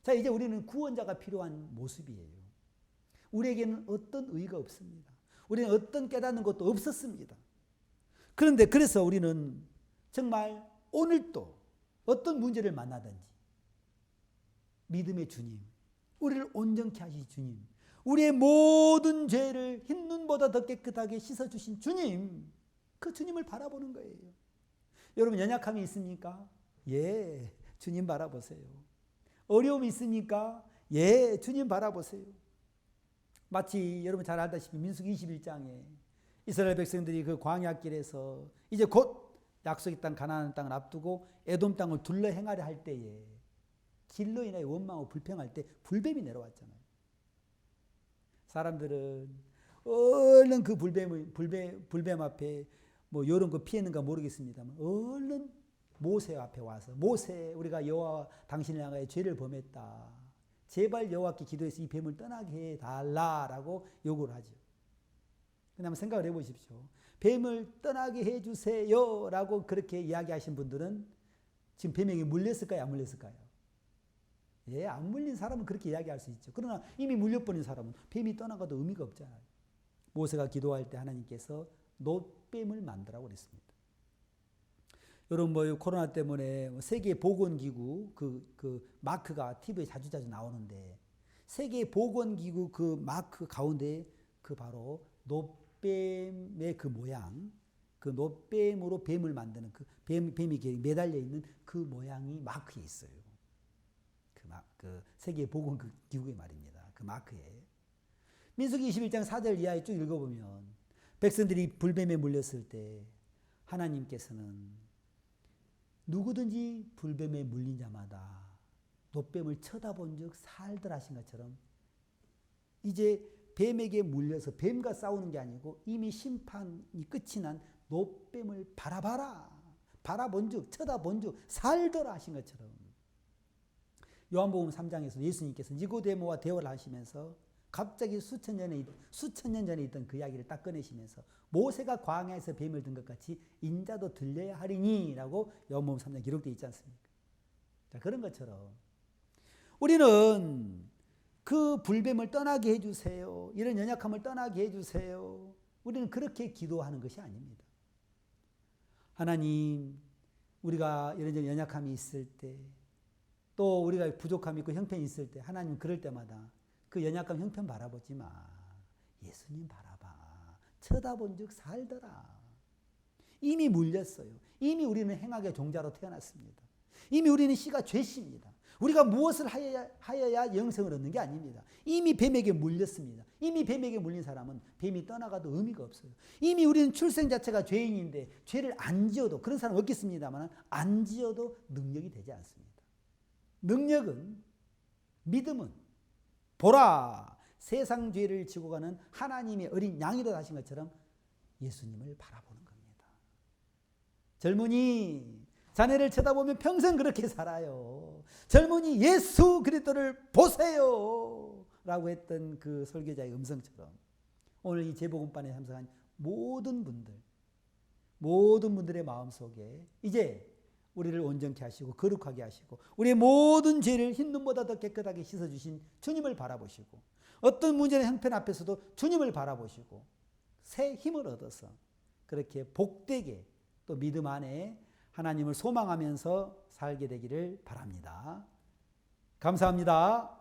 자, 이제 우리는 구원자가 필요한 모습이에요. 우리에게는 어떤 의의가 없습니다. 우리는 어떤 깨닫는 것도 없었습니다. 그런데 그래서 우리는 정말 오늘도 어떤 문제를 만나든지 믿음의 주님, 우리를 온전케 하신 주님, 우리의 모든 죄를 흰눈보다 더 깨끗하게 씻어주신 주님, 그 주님을 바라보는 거예요. 여러분 연약함이 있습니까? 예, 주님 바라보세요. 어려움이 있습니까? 예, 주님 바라보세요. 마치 여러분 잘 알다시피 민수기 21장에 이스라엘 백성들이 그 광야길에서 이제 곧 약속의 땅 가나안 땅을 앞두고 에돔 땅을 둘러 행하려 할 때에 길로 인하여 원망하고 불평할 때 불뱀이 내려왔잖아요. 사람들은 얼른 그 불뱀 앞에 뭐 이런 거 피했는가 모르겠습니다만 얼른 모세 앞에 와서 모세 우리가 여호와 당신을 향하여 죄를 범했다. 제발 여호와께 기도해서 이 뱀을 떠나게 해달라라고 요구를 하죠. 근데 한번 생각을 해보십시오. 뱀을 떠나게 해주세요라고 그렇게 이야기하신 분들은 지금 뱀에게 물렸을까요? 안 물렸을까요? 예, 안 물린 사람은 그렇게 이야기할 수 있죠. 그러나 이미 물려버린 사람은 뱀이 떠나가도 의미가 없잖아요. 모세가 기도할 때 하나님께서 놋뱀을 만들라고 그랬습니다. 여러분 뭐 코로나 때문에 세계 보건기구 그 마크가 TV에 자주 나오는데 세계 보건기구 그 마크 가운데 그 바로 놋뱀의 그 모양, 그 놋뱀으로 뱀을 만드는 그 뱀이 매달려 있는 그 모양이 마크에 있어요. 그 세계 보건기구의 말입니다. 그 마크에. 민수기 21장 4절 이하에 쭉 읽어보면 백성들이 불뱀에 물렸을 때 하나님께서는 누구든지 불뱀에 물린 자마다 놋뱀을 쳐다본 즉 살들 하신 것처럼 이제 뱀에게 물려서 뱀과 싸우는 게 아니고 이미 심판이 끝이 난 놋뱀을 바라본 즉 쳐다본 즉 살더라 하신 것처럼 요한복음 3장에서 예수님께서 니고데모와 대화를 하시면서 갑자기 수천 년 전에 있던 그 이야기를 딱 꺼내시면서 모세가 광야에서 뱀을 든 것 같이 인자도 들려야 하리니 라고 요한복음 3장 기록되어 있지 않습니까? 자, 그런 것처럼 우리는 그 불뱀을 떠나게 해주세요. 이런 연약함을 떠나게 해주세요. 우리는 그렇게 기도하는 것이 아닙니다. 하나님, 우리가 이런 연약함이 있을 때 또 우리가 부족함이 있고 형편이 있을 때 하나님 그럴 때마다 그 연약감 형편 바라보지 마. 예수님 바라봐. 쳐다본 즉 살더라. 이미 물렸어요. 이미 우리는 행악의 종자로 태어났습니다. 이미 우리는 씨가 죄십니다. 우리가 무엇을 하여야 영생을 얻는 게 아닙니다. 이미 뱀에게 물렸습니다. 이미 뱀에게 물린 사람은 뱀이 떠나가도 의미가 없어요. 이미 우리는 출생 자체가 죄인인데 죄를 안 지어도 그런 사람 없겠습니다만 안 지어도 능력이 되지 않습니다. 능력은 믿음은 보라 세상 죄를 지고 가는 하나님의 어린 양이라 하신 것처럼 예수님을 바라보는 겁니다. 젊은이 자네를 쳐다보면 평생 그렇게 살아요. 젊은이 예수 그리스도를 보세요 라고 했던 그 설교자의 음성처럼 오늘 이 재복음반에 참석한 모든 분들의 마음속에 이제 우리를 온전케 하시고 거룩하게 하시고 우리의 모든 죄를 흰 눈보다 더 깨끗하게 씻어주신 주님을 바라보시고 어떤 문제나 형편 앞에서도 주님을 바라보시고 새 힘을 얻어서 그렇게 복되게 또 믿음 안에 하나님을 소망하면서 살게 되기를 바랍니다. 감사합니다.